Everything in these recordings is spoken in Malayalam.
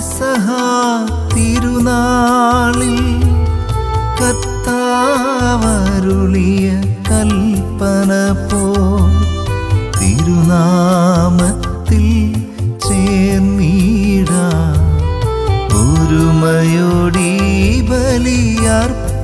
പെസഹ തിരുനാളിൽ കർത്താവരുളിയ കൽപ്പന പോ തിരുനാമത്തിൽ ചേർന്നിടാം ഒരുമയോടി ബലിയർപ്പിക്കാം.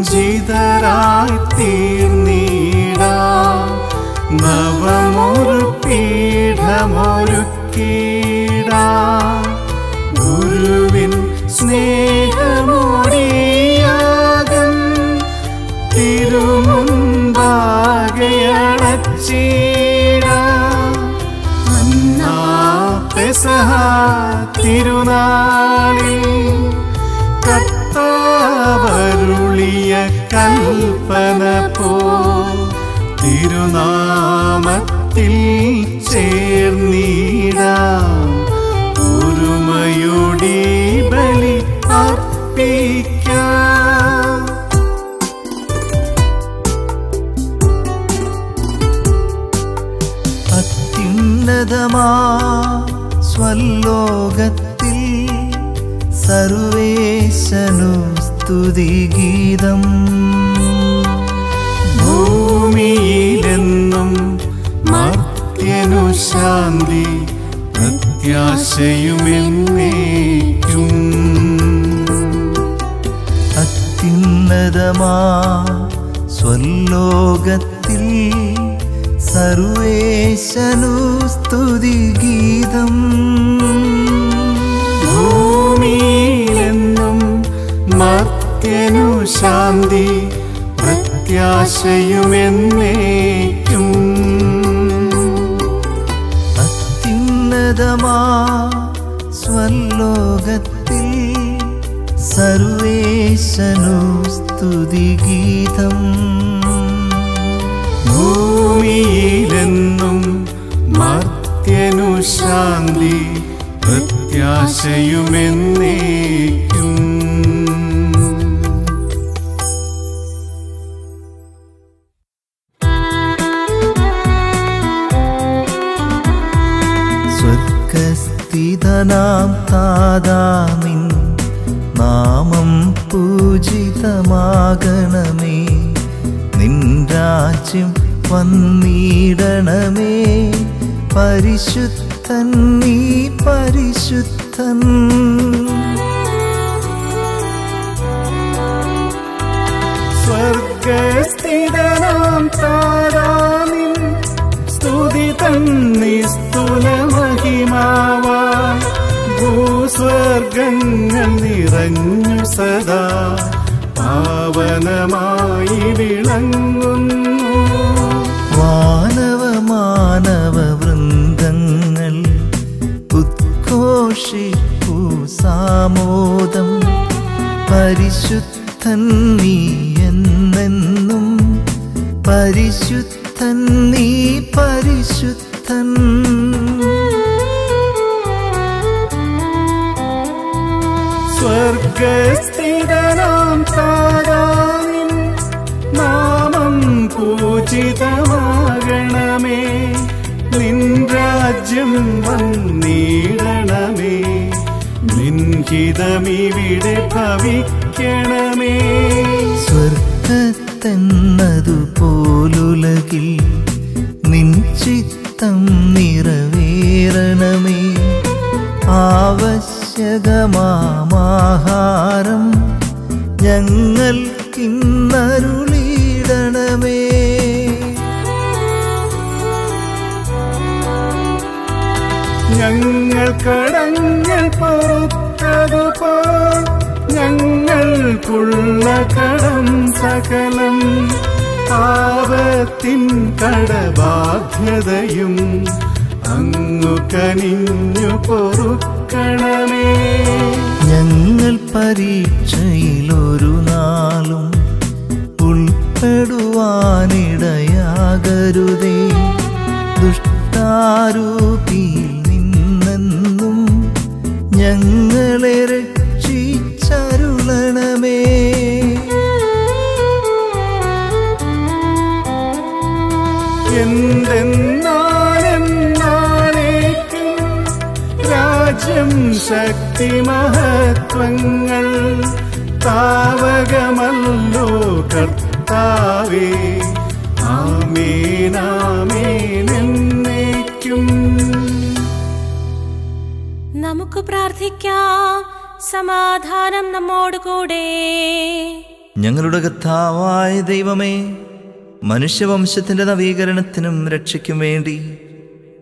അനുരഞ്ജിതരായി തീർന്നിടാം നവമൊരു പീഠമൊരുക്കിടാം ഗുരുവിൻ സ്നേഹമോടിയാകം തിരുമുമ്പാകെ അണച്ചിടാം. അന്നാ പെസഹ തിരുനാളിൽ കർത്താവരുളിയ കൽപ്പന പോ തിരുനാമത്തിൽ ചേർന്നിടാം ഒരുമയോടി ബലി അർപ്പിക്കാം. അത്യുന്നതമാ സ്വലോകത്തിൽ സർവേശനു സ്തുതിഗീതം ഭൂമിയിലെന്നും മർത്യനു ശാന്തി പ്രത്യാശയുമെന്നേക്കും. അത്യുന്നതമാ സ്വലോകത്തിൽ സർവേശനു സ്തുതിഗീതം ഭൂമിയിലെന്നും മർത്യനു ശാന്തി പ്രത്യാശയുമെന്നേക്കും. അത്യുന്നതമാ സ്വലോകത്തിൽ സർവേശനു സ്തുതിഗീതം ഭൂമിയിലെന്നും മർത്യനു ശാന്തി പ്രത്യാശയുമെന്നേക്കും. സ്വർഗസ്ഥിതനാം താതാനിൻ നാമം പൂജിതമാകണമേ. നിൻ രാജ്യം വന്നിടണമേ. പരിശുദ്ധൻ നീ പരിശുദ്ധൻ. സ്വർഗസ്ഥിതനാം താതാനിൻ സ്തുതി തന്നിസ്തുല മഹിമാവാൻ ഭൂസ്വർഗങ്ങൾ നിറഞ്ഞു സദാ പാവനമായി വിളങ്ങുന്നു. വാനവമാനവ വൃന്ദങ്ങൾ ഉദ്ഘോഷിപ്പൂ സാമോദം. പരിശുദ്ധൻ നീ എന്നെന്നും പരിശുദ്ധൻ നീ പരിശുദ്ധൻ. സ്വർഗസ്ഥിതനാം താതാനിൻ നാമം പൂജിതമാകണമേ. നിൻ രാജ്യം വന്നിടണമേ. നിൻ ഹിതമിവിടെ ഭവിക്കണമേ. സ്വർഗത്തെന്നതുപോലുലകിൽ നിൻ ചിത്തം നിറവേറണമേ. ആവശ്യകമാഹാരം ഞങ്ങൾക്കിന്നരുളിയിടണമേ. ഞങ്ങൾ കടങ്ങൾ പൊറുത്തതുപോൽ ഞങ്ങൾക്കുള്ള കടം സകലം പാപത്തിൻ കടബാധ്യതയും അങ്ങു കനിഞ്ഞു പൊറുക്കണമേ. ഞങ്ങൾ പരീക്ഷയിലൊരു നാളും ഉൾപ്പെടുവാനിടയാകരുതേ. ദുഷ്ടാരൂപിയിൽ നിന്നെന്നും ഞങ്ങളെ രക്ഷിച്ചരുളണമേ. രാജ്യം ശക്തി മഹത്വങ്ങൾ താവകമല്ലോ കർത്താവേ. ആമേൻ ആമേൻ എന്നേക്കും. നമുക്ക് പ്രാർത്ഥിക്കാം. സമാധാനം നമ്മോടുകൂടെ. ഞങ്ങളുടെ കർത്താവായ ദൈവമേ, മനുഷ്യവംശത്തിന്റെ നവീകരണത്തിനും രക്ഷയ്ക്കും വേണ്ടി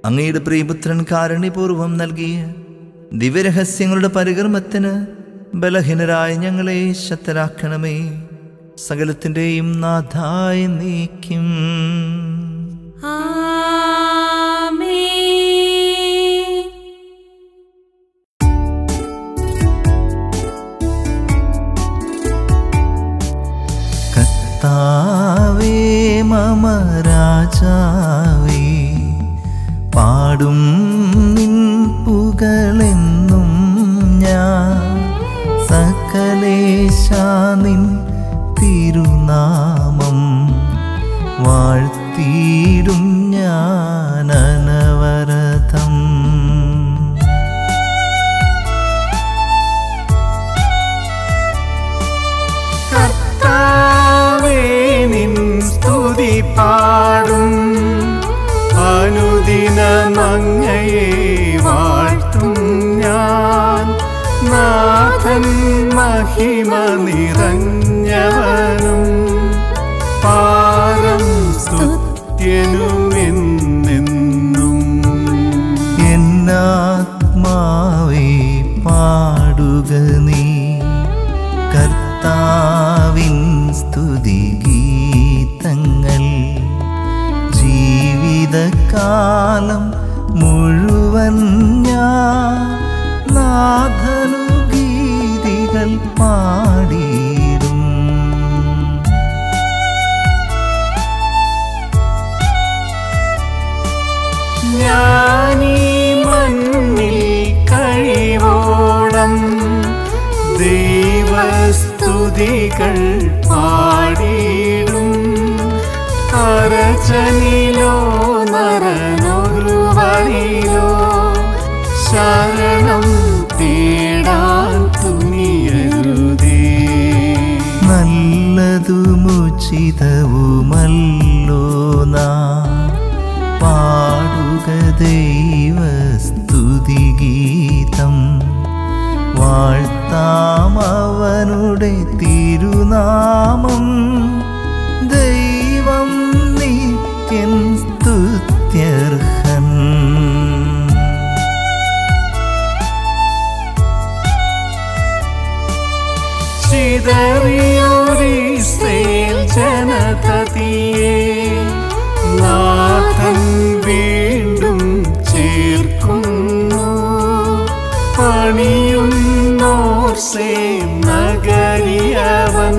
അങ്ങയുടെ പ്രിയപുത്രൻ കാരുണ്യപൂർവം നൽകിയ ദിവ്യരഹസ്യങ്ങളുടെ പരികർമ്മത്തിന് ബലഹീനരായ ഞങ്ങളെ ശക്തരാക്കണമേ. സകലത്തിന്റെയും നാഥായ നീക്കും. കർത്താവേ മമ രാജാവേ, പാടും നിൻ പുകളെന്നും ഞാൻ. സകലേശാ നിൻ തിരുനാമം വാഴ്ത്തിയിടും ഞാൻ അനവരതം. കർത്താവേ നിൻ സ്തുതി പാടും, അനുദിനമങ്ങയെ വാഴ്ത്തും ഞാൻ. നാഥൻ മഹിമ നിറഞ്ഞവനും പാരം സ്തുത്യനുമെന്നെന്നും. എന്നാത്മാവേ പാടുക നീ കർത്താവിൻ സ്തുതിഗീതങ്ങൾ. ജീവിതകാലം മുഴുവൻ ഞാൻ നാഥനു ഗീതികൾ പാടിയിടും. ഞാനീ മണ്ണിൽ കഴിവോളം ദൈവസ്തുതികൾ പാടിയിടും. അരചനിലോ നരനൊരുവനിലോ ശരണം തേടാൻ തുനിയരുതേ. നല്ലതുമുചിതവുമല്ലോ നാം പാടുക ദൈവസ്തുതിഗീതം. വാഴ്ത്താം അവനുടെ തിരുനാമം. ദൈവം നിത്യൻ സ്തുത്യർഹൻ. ചിതറിയൊരിസ്രയേൽ ജനതതിയെ നാഥൻ വീണ്ടും ചേർക്കുന്നു. പണിയുന്നോർ സേം നഗരിയവൻ,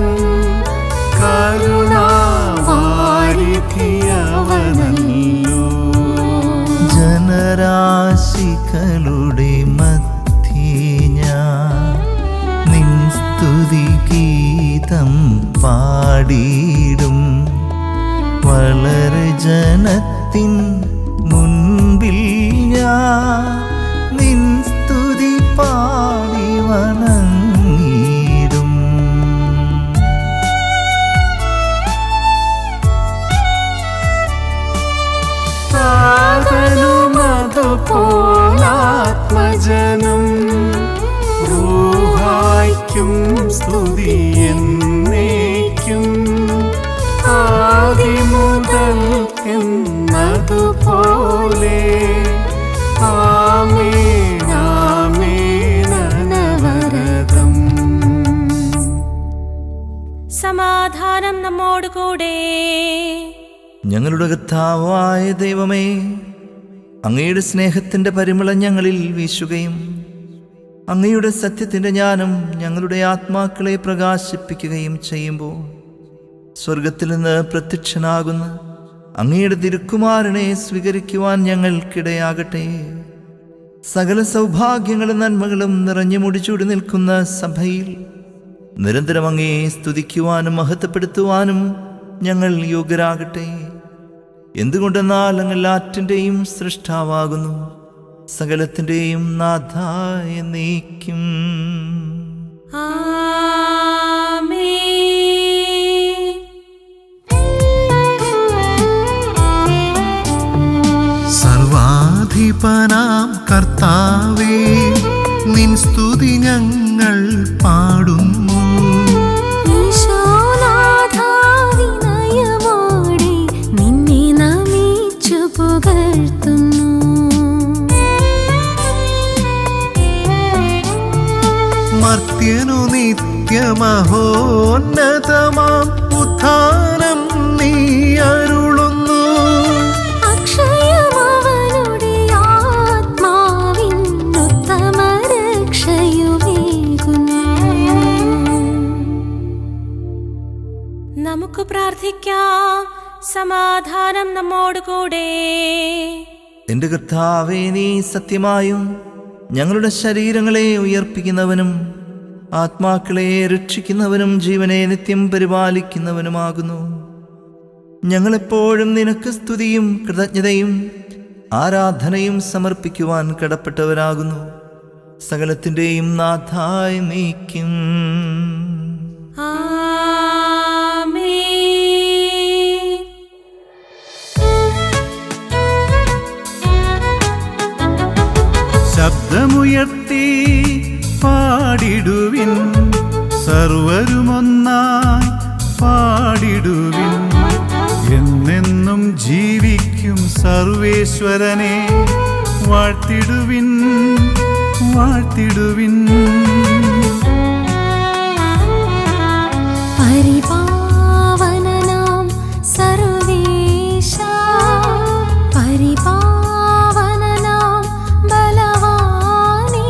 കരുണാവാരിധിയവനല്ലോ. ജനരാശികളുടെ മധ്യേ ഞാൻ നിൻ സ്തുതിഗീതം പാടിയിടും. വളരെ ജനത്തിൻ മുൻപിൽ ഞാൻ നിൻ സ്തുതി പാടി വണങ്ങിയിടും. സാധനുമതുപോലാത്മജനം റൂഹായ്ക്കും സ്തുതി എന്നേക്കും. ആദിമുതൽക്കെന്നതുപോലെ ആമേൻ ആമേൻ അനവരതം. സമാധാനം നമ്മോടുകൂടെ. ഞങ്ങളുടെ കർത്താവായ ദൈവമേ, അങ്ങയുടെ സ്നേഹത്തിന്റെ പരിമളം ഞങ്ങളിൽ വീശുകയും അങ്ങയുടെ സത്യത്തിന്റെ ജ്ഞാനം ഞങ്ങളുടെ ആത്മാക്കളെ പ്രകാശിപ്പിക്കുകയും ചെയ്യുമ്പോൾ സ്വർഗത്തിൽ നിന്ന് പ്രത്യക്ഷനാകുന്ന അങ്ങയുടെ തിരുക്കുമാരനെ സ്വീകരിക്കുവാൻ ഞങ്ങൾക്കിടയാകട്ടെ. സകല സൗഭാഗ്യങ്ങളും നന്മകളും നിറഞ്ഞു മുടിച്ചൂടി നിൽക്കുന്ന സഭയിൽ നിരന്തരം അങ്ങയെ സ്തുതിക്കുവാനും മഹത്വപ്പെടുത്തുവാനും ഞങ്ങൾ യോഗ്യരാകട്ടെ. എന്തുകൊണ്ടെന്നാൽ അങ്ങ് എല്ലാറ്റിൻ്റെയും സൃഷ്ടാവാകുന്നു. സകലത്തിൻ്റെയും നാഥായ നീക്കും. സർവാധിപനാം കർത്താവേ, നിൻ സ്തുതി ഞങ്ങൾ പാടുന്നു. നിന്നെ നമിച്ചു പുകഴ്ത്തുന്നു. മർത്യനു നിത്യമഹോന്നതമാം ഉത്ഥാനം നീ അരുളുന്നു. അക്ഷയമവനുടെ ആത്മാവിൻ ഉത്തമ രക്ഷയുമേകുന്നു. നമുക്ക് പ്രാർത്ഥിക്കാം. സമാധാനം നമ്മോടുകൂടെ. എന്റെ കർത്താവേ, നീ സത്യമായും ഞങ്ങളുടെ ശരീരങ്ങളെ ഉയർപ്പിക്കുന്നവനും ആത്മാക്കളെ രക്ഷിക്കുന്നവനും ജീവനെ നിത്യം പരിപാലിക്കുന്നവനുമാകുന്നു. ഞങ്ങളെപ്പോഴും നിനക്ക് സ്തുതിയും കൃതജ്ഞതയും ആരാധനയും സമർപ്പിക്കുവാൻ കടപ്പെട്ടവരാകുന്നു. സകലത്തിൻ്റെയും നാഥായ നീക്കും. ശബ്ദമുയർത്തി പാടിടുവിൻ, സർവരുമൊന്നായി പാടിടുവിൻ. എന്നെന്നും ജീവിക്കും സർവേശ്വരനെ വാഴ്ത്തിടുവിൻ, വാഴ്ത്തിടുവിൻ. പരിപാവനനാം സർവേശ, പരിപാവനനാം ബലവാനേ,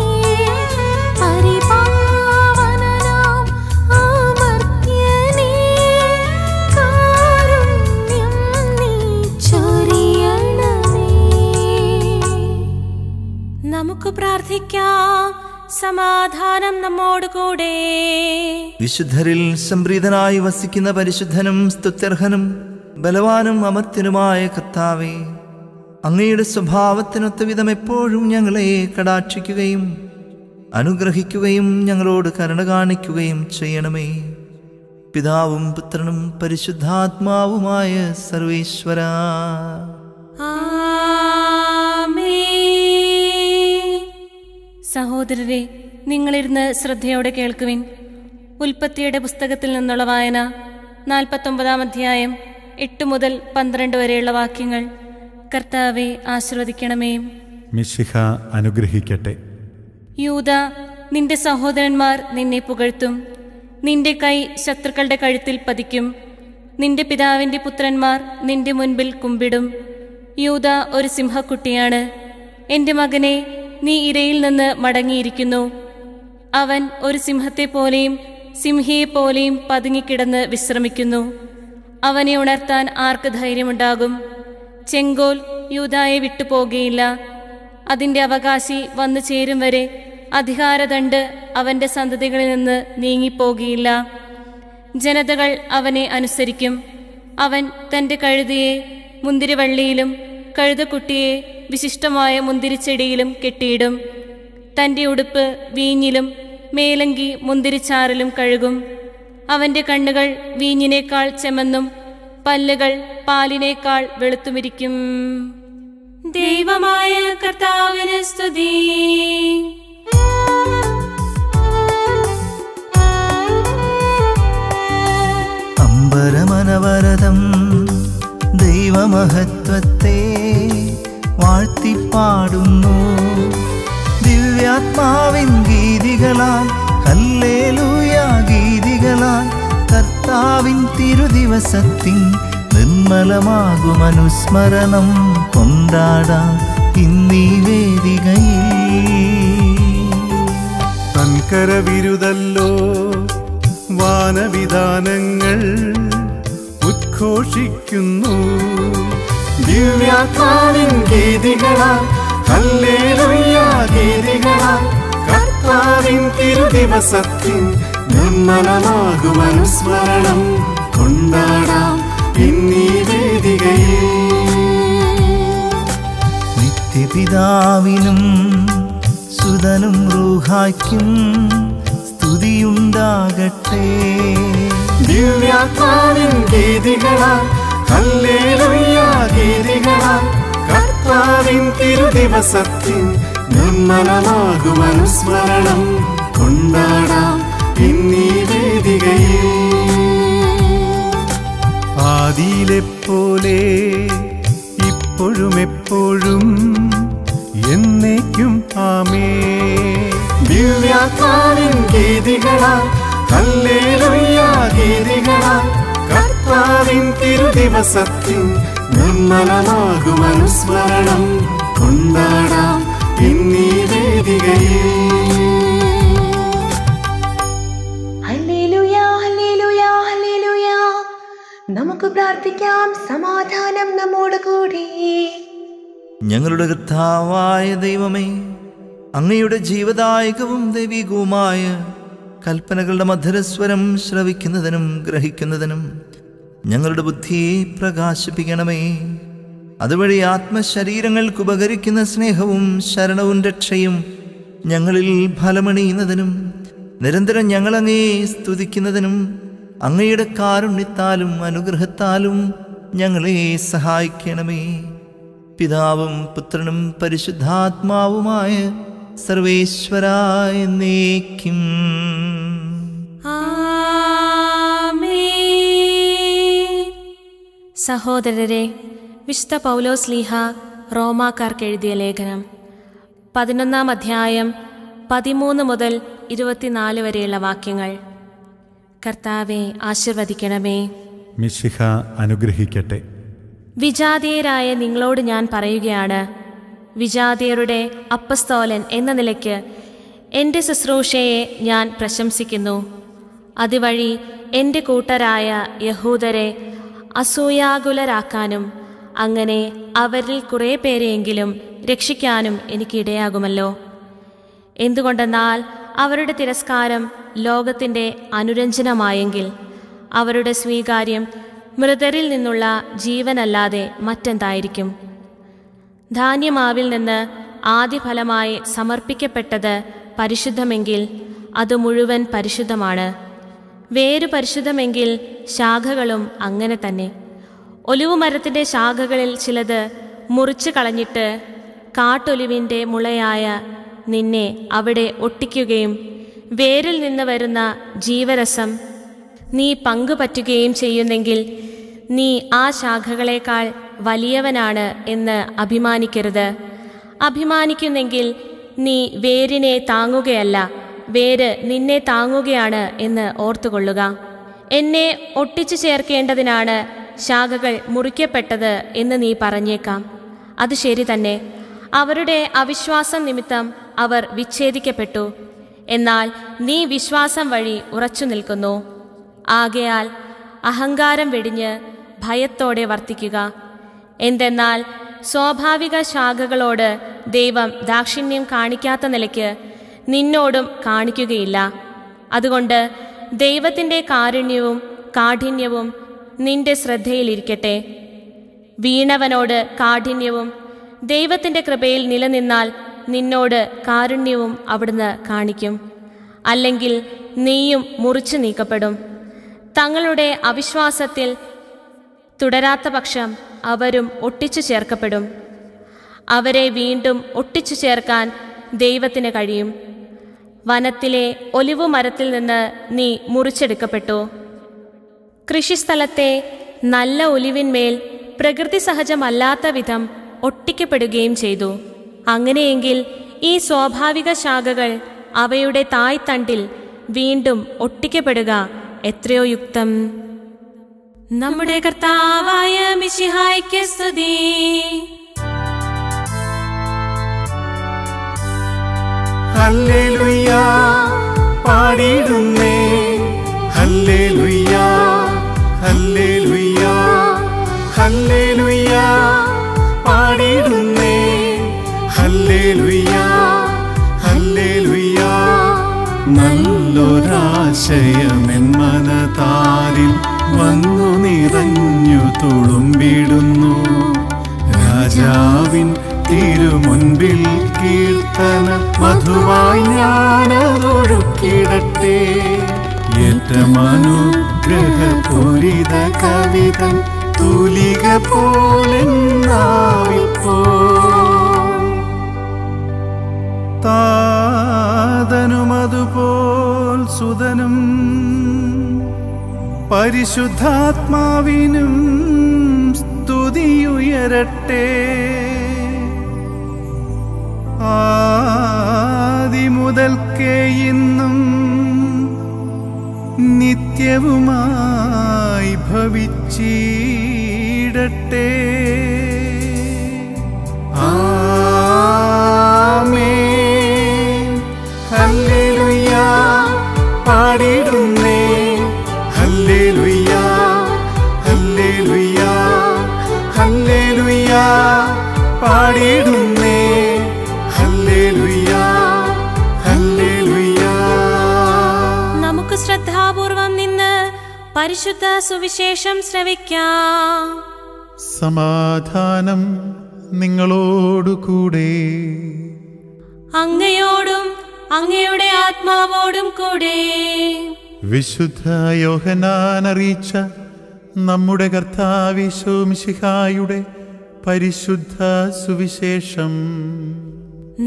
പരിപാവനനാം അമർത്യനേ, കാരുണ്യം നീ ചൊരിയണമേ. നമുക്ക് പ്രാർത്ഥിക്കാം. സമാധാനം നമ്മോടുകൂടെ. വിശുദ്ധരിൽ സംപ്രീതനായി വസിക്കുന്ന പരിശുദ്ധനും സ്തുത്യർഹനും ബലവാനും അമർത്യനുമായ കർത്താവേ, അങ്ങയുടെ സ്വഭാവത്തിനൊത്ത വിധം എപ്പോഴും ഞങ്ങളെ കടാക്ഷിക്കുകയും അനുഗ്രഹിക്കുകയും ഞങ്ങളോട് കരുണ കാണിക്കുകയും ചെയ്യണമേ. പിതാവും പുത്രനും പരിശുദ്ധാത്മാവുമായ സർവേശ്വരാ. സഹോദരരെ, നിങ്ങളിരുന്ന് ശ്രദ്ധയോടെ കേൾക്കുവിൻ. ഉൽപ്പത്തിയുടെ പുസ്തകത്തിൽ നിന്നുള്ള വായന 49-ാം അധ്യായം 8 മുതൽ 12 വരെയുള്ള വാക്യങ്ങൾ. കർത്താവെ ആശീർവദിക്കണമേ. മിശിഹ അനുഗ്രഹിക്കട്ടെ. യൂദാ, നിന്റെ സഹോദരന്മാർ നിന്നെ പുകഴ്ത്തും. നിന്റെ കൈ ശത്രുക്കളുടെ കഴുത്തിൽ പതിക്കും. നിന്റെ പിതാവിന്റെ പുത്രന്മാർ നിന്റെ മുൻപിൽ കുമ്പിടും. യൂദാ ഒരു സിംഹക്കുട്ടിയാണ്. എൻ്റെ മകനെ, നീ ഇരയിൽ നിന്ന് മടങ്ങിയിരിക്കുന്നു. അവൻ ഒരു സിംഹത്തെപ്പോലെയും സിംഹിയെപ്പോലെയും പതുങ്ങിക്കിടന്ന് വിശ്രമിക്കുന്നു. അവനെ ഉണർത്താൻ ആർക്ക് ധൈര്യമുണ്ടാകും? ചെങ്കോൽ യൂദായെ വിട്ടുപോകുകയില്ല. അതിൻ്റെ അവകാശി വന്നു ചേരും വരെ അധികാരദണ്ഡ് അവൻ്റെ സന്തതികളിൽ നിന്ന് നീങ്ങിപ്പോകുകയില്ല. ജനതകൾ അവനെ അനുസരിക്കും. അവൻ തൻ്റെ കഴുതയെ മുന്തിരിവള്ളിയിലും കഴുതക്കുട്ടിയെ വിശിഷ്ടമായ മുന്തിരിച്ചെടിയിലും കെട്ടിയിടും. തൻ്റെ ഉടുപ്പ് വീഞ്ഞിലും മേലങ്കി മുന്തിരിച്ചാറിലും കഴുകും. അവൻ്റെ കണ്ണുകൾ വീഞ്ഞിനേക്കാൾ ചെമന്നും പല്ലുകൾ പാലിനേക്കാൾ വെളുത്തുമിരിക്കും. ദൈവമായ കർത്താവിന് സ്തുതി. അമ്പരമനവരതം ദൈവമഹത്വത്തെ വാഴ്ത്തിപ്പാടുന്നു. ദിവ്യാത്മാവിൻ ഗീതികളാൽ, ഹല്ലേലൂയ ഗീതികളാൽ കർത്താവിൻ തിരുദിവസത്തിൻ നിർമ്മലമാകും അനുസ്മരണം കൊണ്ടാടാം ഇന്നീ വേദികയിൽ. തൻകരവിരുതല്ലോ വാനവിധാനങ്ങൾ ഉദ്ഘോഷിക്കുന്നു. ദിവ്യാത്മാവിൻ ഗീതികളാൽ, ഹല്ലേലൂയ ഗീതികളാൽ കർത്താവിൻ തിരുദിവസത്തിൻ നിർമ്മലമാകും അനുസ്മരണം കൊണ്ടാടാം ഇന്നീ വേദികയിൽ. നിത്യപിതാവിനും സുതനും റൂഹായ്ക്കും സ്തുതിയുണ്ടാകട്ടെ. ദിവ്യാത്മാവിൻ ഗീതികളാൽ ഹല്ലേലൂയ ഗീതികളാൽ കർത്താവിൻ തിരുദിവസത്തിൽ നിർമ്മലമാകും അനുസ്മരണം കൊണ്ടാടാം ഇന്നീ വേദികയിൽ. ആദിയിലെപ്പോലെ ഇപ്പോഴും എപ്പോഴും എന്നേക്കും ആമേൻ. ദിവ്യാത്മാവിൻ ഗീതികളാൽ ഹല്ലേലൂയ ഗീതികളാൽ കർത്താവിൻ തിരുദിവസത്തിൽ നിർമ്മലമാകും അനുസ്മരണം കൊണ്ടാടാം ഇന്നീ വേദികയിൽ. ഹല്ലേലൂയ ഹല്ലേലൂയ ഹല്ലേലൂയ. നമുക്ക് പ്രാർത്ഥിക്കാം, സമാധാനം നമ്മോട് കൂടി. ഞങ്ങളുടെ കർത്താവായ ദൈവമേ, അങ്ങയുടെ ജീവദായകവും ദൈവികവുമായ കൽപ്പനകളുടെ മധുരസ്വരം ശ്രവിക്കുന്നതിനും ഗ്രഹിക്കുന്നതിനും ഞങ്ങളുടെ ബുദ്ധിയെ പ്രകാശിപ്പിക്കണമേ. അതുവഴി ആത്മശരീരങ്ങൾക്ക് ഉപകരിക്കുന്ന സ്നേഹവും ശരണവും രക്ഷയും ഞങ്ങളിൽ ഫലമണിയുന്നതിനും നിരന്തരം ഞങ്ങളങ്ങയെ സ്തുതിക്കുന്നതിനും അങ്ങയുടെ കാരുണ്യത്താലും അനുഗ്രഹത്താലും ഞങ്ങളെ സഹായിക്കണമേ. പിതാവും പുത്രനും പരിശുദ്ധാത്മാവുമായ സർവേശ്വരായ എന്നേക്കും. സഹോദരരെ, വിശുദ്ധ പൗലോസ് ലീഹ റോമാക്കാർക്ക് എഴുതിയ ലേഖനം 11-ാം അധ്യായം 13 മുതൽ 24 വരെയുള്ള വാക്യങ്ങൾ. കർത്താവെ ആശീർവദിക്കണമേ. മിശിഹ അനുഗ്രഹിക്കട്ടെ. വിജാതീയരായ നിങ്ങളോട് ഞാൻ പറയുകയാണ്, വിജാതീയരുടെ അപ്പസ്തോലൻ എന്ന നിലയ്ക്ക് എൻ്റെ ശുശ്രൂഷയെ ഞാൻ പ്രശംസിക്കുന്നു. അതുവഴി എൻ്റെ കൂട്ടരായ യഹൂദരെ അസൂയാകുലരാക്കാനും അങ്ങനെ അവരിൽ കുറേ പേരെയെങ്കിലും രക്ഷിക്കാനും എനിക്കിടയാകുമല്ലോ. എന്തുകൊണ്ടെന്നാൽ അവരുടെ തിരസ്കാരം ലോകത്തിൻ്റെ അനുരഞ്ജനമായെങ്കിൽ അവരുടെ സ്വീകാര്യം മൃതരിൽ നിന്നുള്ള ജീവനല്ലാതെ മറ്റെന്തായിരിക്കും? ധാന്യമാവിൽ നിന്ന് ആദ്യഫലമായി സമർപ്പിക്കപ്പെട്ടത് പരിശുദ്ധമെങ്കിൽ അത് മുഴുവൻ പരിശുദ്ധമാണ്. വേരു പരിശുദ്ധമെങ്കിൽ ശാഖകളും അങ്ങനെ തന്നെ. ഒലിവുമരത്തിൻ്റെ ശാഖകളിൽ ചിലത് മുറിച്ചു കളഞ്ഞിട്ട് കാട്ടൊലിവിൻ്റെ മുളയായ നിന്നെ അവിടെ ഒട്ടിക്കുകയും വേരിൽ നിന്ന് വരുന്ന ജീവരസം നീ പങ്കുപറ്റുകയും ചെയ്യുന്നെങ്കിൽ നീ ആ ശാഖകളേക്കാൾ വലിയവനാണ് എന്ന് അഭിമാനിക്കരുത്. അഭിമാനിക്കുന്നെങ്കിൽ നീ വേരിനെ താങ്ങുകയല്ല, വേര് നിന്നെ താങ്ങുകയാണ് എന്ന് ഓർത്തുകൊള്ളുക. എന്നെ ഒട്ടിച്ചു ചേർക്കേണ്ടതിനാണ് ശാഖകൾ മുറിക്കപ്പെട്ടത് എന്ന് നീ പറഞ്ഞേക്കാം. അത് ശരി തന്നെ. അവരുടെ അവിശ്വാസം നിമിത്തം അവർ വിച്ഛേദിക്കപ്പെട്ടു. എന്നാൽ നീ വിശ്വാസം വഴി ഉറച്ചു നിൽക്കുന്നു. ആകയാൽ അഹങ്കാരം വെടിഞ്ഞ് ഭയത്തോടെ വർത്തിക്കുക. എന്തെന്നാൽ സ്വാഭാവിക ശാഖകളോട് ദൈവം ദാക്ഷിണ്യം കാണിക്കാത്ത നിലയ്ക്ക് നിന്നോടും കാണിക്കുകയില്ല. അതുകൊണ്ട് ദൈവത്തിൻ്റെ കാരുണ്യവും കാഠിന്യവും നിന്റെ ശ്രദ്ധയിലിരിക്കട്ടെ. വീണവനോട് കാഠിന്യവും ദൈവത്തിൻ്റെ കൃപയിൽ നിലനിന്നാൽ നിന്നോട് കാരുണ്യവും അവിടുന്ന് കാണിക്കും. അല്ലെങ്കിൽ നീയും മുറിച്ചു നീക്കപ്പെടും. തങ്ങളുടെ അവിശ്വാസത്തിൽ തുടരാത്ത പക്ഷം അവരും ഒട്ടിച്ചു ചേർക്കപ്പെടും. അവരെ വീണ്ടും ഒട്ടിച്ചു ചേർക്കാൻ ദൈവത്തിന് കഴിയും. വനത്തിലെ ഒലിവുമരത്തിൽ നിന്ന് നീ മുറിച്ചെടുക്കപ്പെട്ടു. കൃഷിസ്ഥലത്തെ നല്ല ഒലിവിന്മേൽ പ്രകൃതി സഹജമല്ലാത്ത വിധം ഒട്ടിക്കപ്പെടുകയും ചെയ്തു. അങ്ങനെയെങ്കിൽ ഈ സ്വാഭാവിക ശാഖകൾ അവയുടെ തായ്തണ്ടിൽ വീണ്ടും ഒട്ടിക്കപ്പെടുക എത്രയോ യുക്തം. നമ്മുടെ കർത്താവായ മിശിഹായ്ക്ക് സ്തുതി. ഹല്ലേലൂയ പാടിടുന്നേ, ഹല്ലേലൂയ ഹല്ലേലൂയ ഹല്ലേലൂയ പാടിടുന്നേ, ഹല്ലേലൂയ ഹല്ലേലൂയ. നല്ലൊരാശയമെൻ മനതാരിൽ വന്നു നിറഞ്ഞു തുളുമ്പിടുന്നു. രാജാവിൻ തിരുമുൻപിൽ കീർത്തന മധുവായി ഞാനതൊഴുക്കിടട്ടെ. ഏറ്റവും അനുഗ്രഹപൂരിത കവിതൻ തൂലിക പോലെന്നാവിപ്പോ. താതനുമതുപോൽ സുതനും പരിശുദ്ധാത്മാവിനും സ്തുതിയുയരട്ടെ. ആദിമുതൽക്കേ ഇന്നും നിത്യവുമായി ഭവിച്ചിടട്ടെ. ആമേൻ. ഹല്ലേലൂയ പാടിടുന്നേ. ഹല്ലേലൂയ ഹല്ലേലൂയ ഹല്ലേലൂയ പാടിടുന്നേ. ഹല്ലേലൂയ ഹല്ലേലൂയ. നമുക്ക് ശ്രദ്ധാപൂർവം നിന്ന് പരിശുദ്ധ സുവിശേഷം ശ്രവിക്കാം. സമാധാനം നിങ്ങളോടുകൂടെ. അങ്ങയോടും അങ്ങയുടെ ആത്മാവോടും കൂടെ. വിശുദ്ധ യോഹന്നാൻ അറിയിച്ച നമ്മുടെ കർത്താവീശോ മിശിഹായുടെ പരിശുദ്ധ സുവിശേഷം.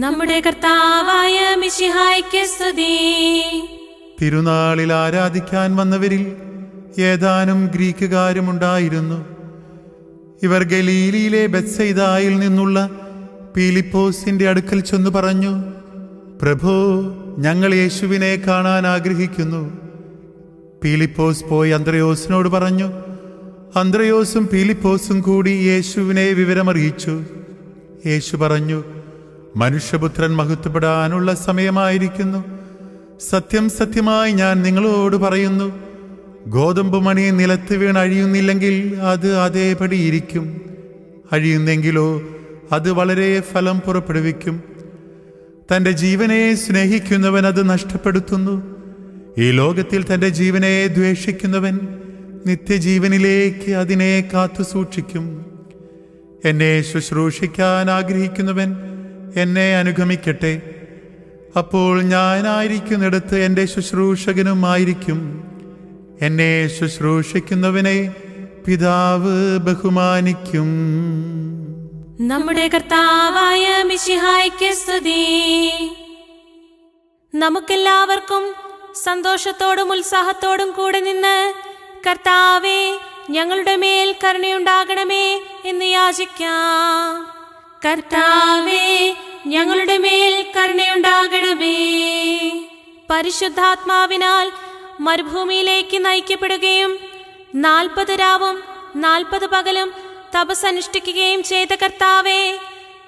നമ്മുടെ കർത്താവായ മിശിഹായ്ക്ക് സ്തുതി. തിരുനാളിൽ ആരാധിക്കാൻ വന്നവരിൽ ഏതാനും ഗ്രീക്കുകാരുമുണ്ടായിരുന്നു. ഇവർ ഗലീലിയിലെ ബെത്സയിദായിൽ നിന്നുള്ള പീലിപ്പോസിന്റെ അടുക്കൽ ചെന്നു പറഞ്ഞു, പ്രഭോ, ഞങ്ങൾ യേശുവിനെ കാണാൻ ആഗ്രഹിക്കുന്നു. പീലിപ്പോസ് പോയി അന്ത്രയോസിനോട് പറഞ്ഞു. അന്ത്രയോസും പീലിപ്പോസും കൂടി യേശുവിനെ വിവരമറിയിച്ചു. യേശു പറഞ്ഞു, മനുഷ്യപുത്രൻ മഹത്വപ്പെടാനുള്ള സമയമായിരിക്കുന്നു. സത്യം സത്യമായി ഞാൻ നിങ്ങളോട് പറയുന്നു, ഗോതമ്പ് മണി നിലത്ത് വീണ് അഴിയുന്നില്ലെങ്കിൽ അത് അതേപടി ഇരിക്കും. അഴിയുന്നെങ്കിലോ അത് വളരെ ഫലം പുറപ്പെടുവിക്കും. തൻ്റെ ജീവനെ സ്നേഹിക്കുന്നവൻ അത് നഷ്ടപ്പെടുത്തുന്നു. ഈ ലോകത്തിൽ തൻ്റെ ജീവനെ ദ്വേഷിക്കുന്നവൻ നിത്യജീവനിലേക്ക് അതിനെ കാത്തു സൂക്ഷിക്കും. എന്നെ ശുശ്രൂഷിക്കാൻ ആഗ്രഹിക്കുന്നവൻ എന്നെ അനുഗമിക്കട്ടെ. അപ്പോൾ ഞാനായിരിക്കുന്നിടത്ത് എൻ്റെ ശുശ്രൂഷകനും ആയിരിക്കും. എന്നെ ശുശ്രൂഷിക്കുന്നവനെ പിതാവ് ബഹുമാനിക്കും. നമ്മുടെ കർത്താവായ മിശിഹായ്ക്ക് സ്തുതി. നമുക്കെല്ലാവർക്കും സന്തോഷത്തോടും ഉത്സാഹത്തോടും കൂടെ നിന്ന് കർത്താവേ, ഞങ്ങളുടെ മേൽ കരുണയുണ്ടാകണമേ എന്ന് യാചിക്കാം. കർത്താവേ, ഞങ്ങളുടെ മേൽ കരുണയുണ്ടാകണമേ. പരിശുദ്ധാത്മാവിനാൽ മരുഭൂമിയിലേക്ക് നയിക്കപ്പെടുകയും 40 രാവും 40 പകലും തപസ് അനുഷ്ഠിക്കുകയും ചെയ്ത കർത്താവേ,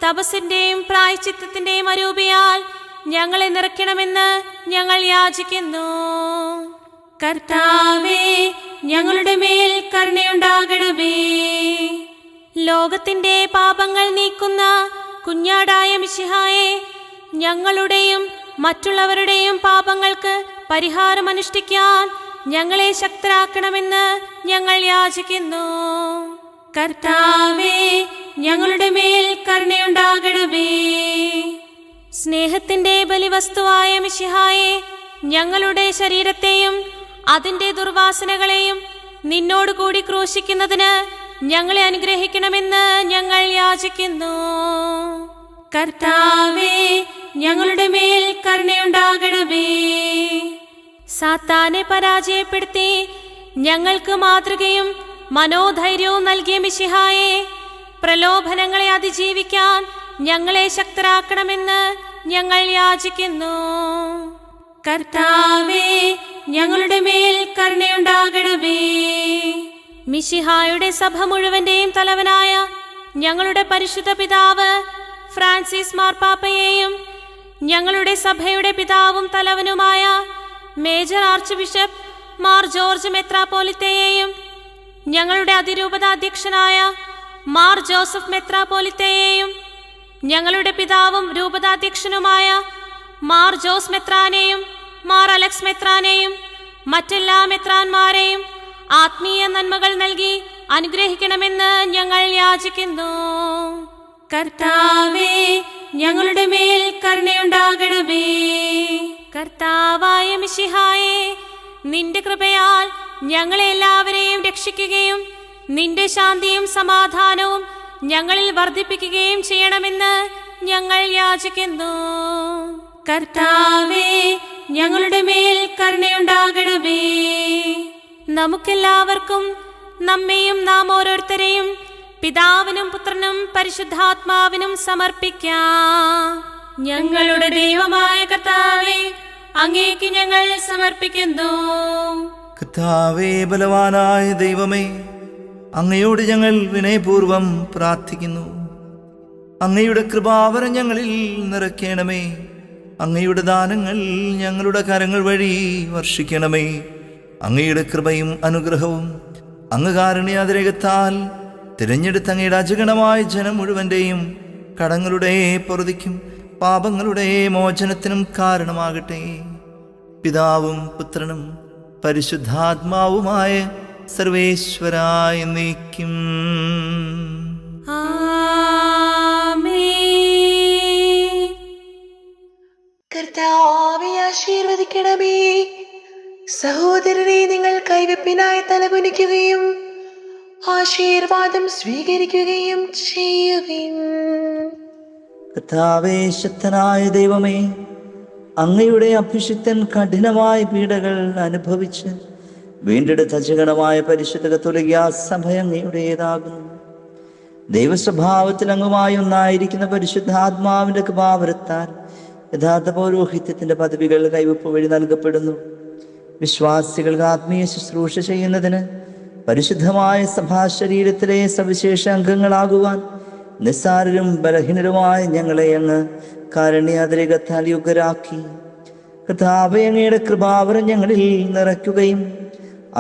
തപസ്സിന്റെയും പ്രായശ്ചിത്തത്തിന്റെയും അരൂപിയാൽ ഞങ്ങളെ നിറയ്ക്കണമെന്ന് ഞങ്ങൾ യാചിക്കുന്നു. കർത്താവേ, ഞങ്ങളുടെ മേൽ കരുണയുണ്ടാകണമേ. ലോകത്തിന്റെ പാപങ്ങൾ നീക്കുന്ന കുഞ്ഞാടായ മിശിഹായെ, ഞങ്ങളുടെയും മറ്റുള്ളവരുടെയും പാപങ്ങൾക്ക് പരിഹാരം അനുഷ്ഠിക്കാൻ ഞങ്ങളെ ശക്തരാക്കണമെന്ന് ഞങ്ങൾ യാചിക്കുന്നു. കർത്താവേ, ഞങ്ങളുടെ മേൽ കരുണയുണ്ടാകണമേ. സ്നേഹത്തിന്റെ ബലിവസ്തുവായ മിശിഹായെ, ഞങ്ങളുടെ ശരീരത്തെയും അതിന്റെ ദുർവാസനകളെയും നിന്നോടുകൂടി ക്രൂശിക്കുന്നതിന് ഞങ്ങളെ അനുഗ്രഹിക്കണമെന്ന് ഞങ്ങൾ യാചിക്കുന്നു. കർത്താവേ, ഞങ്ങളുടെ മേൽ കരുണയുണ്ടാകണമേ. സാത്താനെ പരാജയപ്പെടുത്തി ഞങ്ങൾക്ക് മാതൃകയും മനോധൈര്യവും നൽകിയ മിശിഹായെ, പ്രലോഭനങ്ങളെ അതിജീവിക്കാൻ ഞങ്ങളെ ശക്തരാക്കണമെന്ന് ഞങ്ങൾ യാചിക്കുന്നു. കർത്താവേ, ഞങ്ങളുടെ മേൽ കരുണയുണ്ടാകണമേ. മിശിഹായുടെ സഭ മുഴുവന്റെയും തലവനായ ഞങ്ങളുടെ പരിശുദ്ധ പിതാവ് ഫ്രാൻസിസ് മാർപ്പാപ്പയെയും ഞങ്ങളുടെ സഭയുടെ പിതാവും തലവനുമായ major archbishop Mar George മെത്രാപ്പോലിത്തയെയും ഞങ്ങളുടെ അതിരൂപത അധ്യക്ഷനായ മാർ ജോസഫ് മെത്രാപ്പോലിത്തയെയും ഞങ്ങളുടെ പിതാവും രൂപതാധ്യക്ഷനുമായ മാർ ജോസ് മെത്രാനെയും മാർ അലക്സ് മെത്രാനെയും മറ്റെല്ലാ മെത്രാന്മാരെയും ആത്മീയ നന്മകൾ നൽകി അനുഗ്രഹിക്കണമെന്ന് ഞങ്ങൾ യാചിക്കുന്നു. കർത്താവേ, ഞങ്ങളുടെ മേൽ കരുണയുണ്ടാകണമേ. കർത്താവായ മിശിഹായേ, നിന്റെ കൃപയാൽ ഞങ്ങളെ എല്ലാവരെയും രക്ഷിക്കുകയും നിന്റെ ശാന്തിയും സമാധാനവും ഞങ്ങളിൽ വർദ്ധിപ്പിക്കുകയും ചെയ്യണമെന്ന് ഞങ്ങൾ യാചിക്കുന്നു. കർത്താവേ, ഞങ്ങളുടെ മേൽ കരുണയുണ്ടാകണമേ. നമുക്കെല്ലാവർക്കും നമ്മെയും നാം ഓരോരുത്തരെയും പിതാവിനും പുത്രനും പരിശുദ്ധാത്മാവിനും സമർപ്പിക്കാം. ഞങ്ങളുടെ ദൈവമായ കർത്താവേ, അങ്ങേക്ക് ഞങ്ങൾ സമർപ്പിക്കുന്നു. കർത്താവേ, ബലവാനായ ദൈവമേ, അങ്ങയോട് ഞങ്ങൾ വിനയപൂർവം പ്രാർത്ഥിക്കുന്നു. അങ്ങയുടെ കൃപാവരം ഞങ്ങളിൽ നിറയ്ക്കണമേ. അങ്ങയുടെ ദാനങ്ങൾ ഞങ്ങളുടെ കരങ്ങൾ വഴി വർഷിക്കണമേ. അങ്ങയുടെ കൃപയും അനുഗ്രഹവും അങ്ങ് കാരുണ്യാതിരേകത്താൽ തിരഞ്ഞെടുത്ത അങ്ങയുടെ അജഗണമായ ജനം മുഴുവൻ്റെയും കടങ്ങളുടെ പൊറുതിക്കും പാപങ്ങളുടെ മോചനത്തിനും കാരണമാകട്ടെ. പിതാവും പുത്രനും പരിശുദ്ധാത്മാവുമായ സർവേശ്വരായ നീക്കും. കർത്താവേ, ആശീർവദിക്കണമേ. സഹോദരരെ, നിങ്ങൾ കൈവെപ്പിനായി തലകുനിക്കുകയും ആശീർവാദം സ്വീകരിക്കുകയും ചെയ്യുവിൻ. കർത്താവേ, ശക്തനായ ദൈവമേ, അങ്ങയുടെ അഭിഷിക്തൻ കഠിനമായ പീഡകൾ അനുഭവിച്ച് വീണ്ടെടുത്ത അജഗണമായ പരിശുദ്ധ കത്തോലിക്കാ സഭ അങ്ങയുടേതാകുന്നു. ദൈവസ്വഭാവത്തിൽ അങ്ങുമായി ഒന്നായിരിക്കുന്ന പരിശുദ്ധാത്മാവിന്റെ കൃപാവരത്താൽ യഥാർത്ഥ പൗരോഹിത്യത്തിന്റെ പദവികൾ കൈവപ്പ് വഴി നൽകപ്പെടുന്നു. വിശ്വാസികൾക്ക് ആത്മീയ ശുശ്രൂഷ ചെയ്യുന്നതിന് പരിശുദ്ധമായ സഭാശരീരത്തിലെ സവിശേഷ അംഗങ്ങളാകുവാൻ നിസ്സാരരും ബലഹീനരുമായ ഞങ്ങളെ അങ്ങ് കാരുണ്യാതിരേകത്താൽ യുഗരാക്കി. കർത്താവേ, അങ്ങയുടെ കൃപാവരം ഞങ്ങളിൽ നിറയ്ക്കുകയും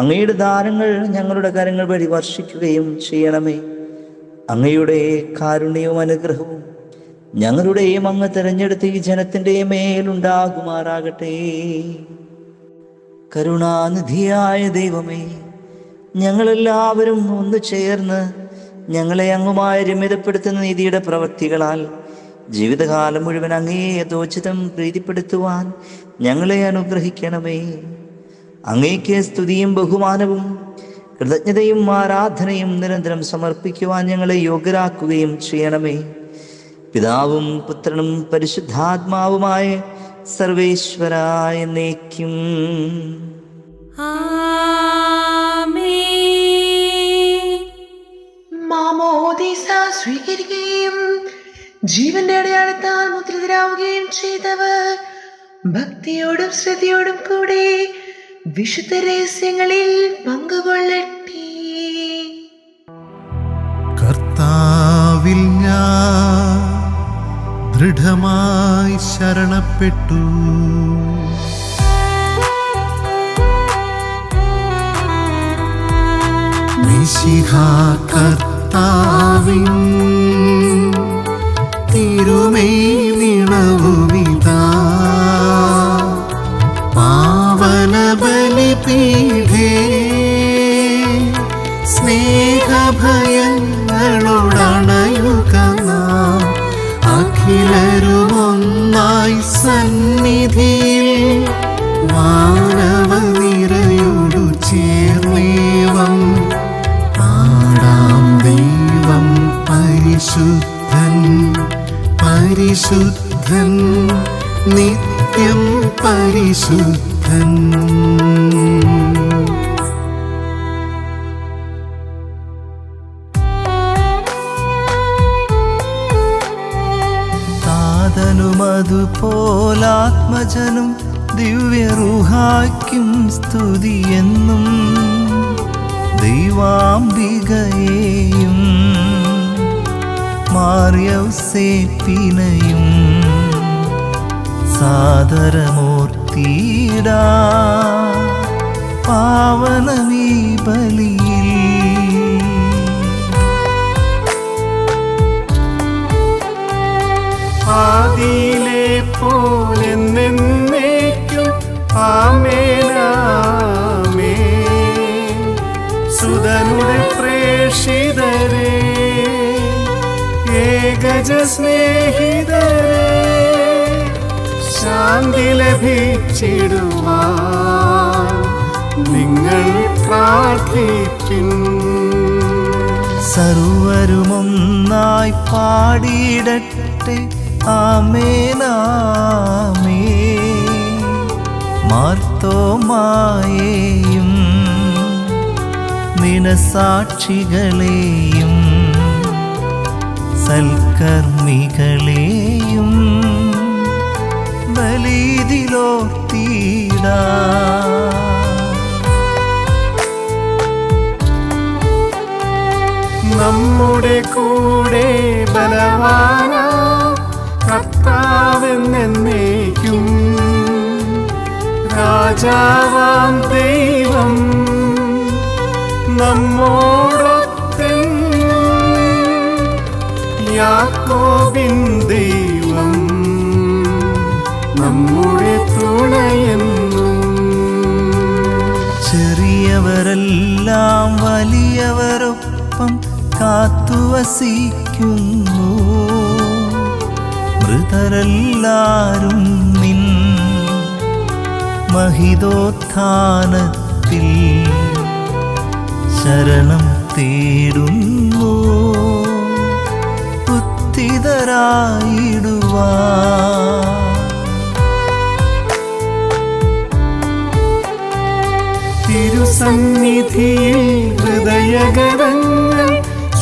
അങ്ങയുടെ ദാനങ്ങൾ ഞങ്ങളുടെ കരങ്ങൾ വഴി വർഷിക്കുകയും ചെയ്യണമേ. അങ്ങയുടെ കാരുണ്യവും അനുഗ്രഹവും ഞങ്ങളുടെയും അങ്ങ് തിരഞ്ഞെടുത്ത ഈ ജനത്തിൻ്റെ മേലുണ്ടാകുമാറാകട്ടെ. കരുണാനിധിയായ ദൈവമേ, ഞങ്ങളെല്ലാവരും ഒന്ന് ചേർന്ന് ഞങ്ങളെ അങ്ങുമായി രമ്യതപ്പെടുത്തുന്ന നീതിയുടെ പ്രവൃത്തികളാൽ ജീവിതകാലം മുഴുവൻ അങ്ങേ യഥോചിതം പ്രീതിപ്പെടുത്തുവാൻ ഞങ്ങളെ അനുഗ്രഹിക്കണമേ. അങ്ങേക്ക് സ്തുതിയും ബഹുമാനവും കൃതജ്ഞതയും ആരാധനയും നിരന്തരം സമർപ്പിക്കുവാൻ ഞങ്ങളെ യോഗ്യരാക്കുകയും ചെയ്യണമേ. പിതാവും പുത്രനും പരിശുദ്ധാത്മാവുമായ സർവേശ്വരായ എന്നേക്കും. മാമോദീസ സ്വീകരിക്കുകയും ജീവന്റെ അടയാളത്താൽ മുദ്രിതരാവുകയും ചെയ്തവർ ഭക്തിയോടും ശ്രദ്ധയോടും കൂടെ വിശുദ്ധ രഹസ്യങ്ങളിൽ പങ്കുകൊള്ളട്ടെ. കർത്താവിൽ ഞാൻ ദൃഢമായി ശരണപ്പെട്ടു. മിശിഹാ കർത്താവിൻ തിരുമേനിണവുമിതാ പാവന ബലിപീഠേ സ്നേഹഭയങ്ങളോടണയുക നാം അഖിലരുമൊന്നായി സന്നിധിയിൽ മാനവ നിരയോടു ചേർന്നേവം പാടാം ദൈവം പരിശുദ്ധൻ പരിശുദ്ധൻ നിത്യം പരിശുദ്ധൻ. താതനുമതുപോലാത്മജനും ദിവ്യറൂഹായ്ക്കും സ്തുതിയെന്നും ദൈവാംബികയെയും മാർയൗസേപ്പിനെയും സാദരമൂർത്തിയിടാ പാവനമീ ബലിയിൽ. ആദിയിലെ പോലെ എന്നേക്കും ആമേനാമേൻ. സുതനുടെ പ്രേഷിതരേ, ഏകജാതനെ സ്നേഹിതരെ ശാന്തി ലഭിച്ചിടുവാൻ നിങ്ങൾ പ്രാർത്ഥിപ്പിൻ. സർവരുമൊന്നായി പാടിയിടട്ടെ ആമേനാമേ. മാർത്തോമായേയും നിനസാക്ഷികളെയും സൽക്കർമ്മികളെയും ബലിയിലോർത്തിടാ. നമ്മുടെ കൂടെ ബലവാനാ കർത്താവെന്നേക്കും രാജാവാം ദൈവം നമ്മോടൊത്തെന്നും യാക്കോബിൻ ദൈവം നമ്മുടെ തുണയെന്നും. ചെറിയവരെല്ലാം വലിയവരൊപ്പം കാത്തുവസിക്കുന്നു. മൃതരെല്ലാരും നിൻ മഹിതോത്ഥാനത്തിൽ ശരണം തേടുന്നു. ഉത്തിതരായിടുവാൻ തിരുസന്നിധിയിൽ ഹൃദയഗതങ്ങൾ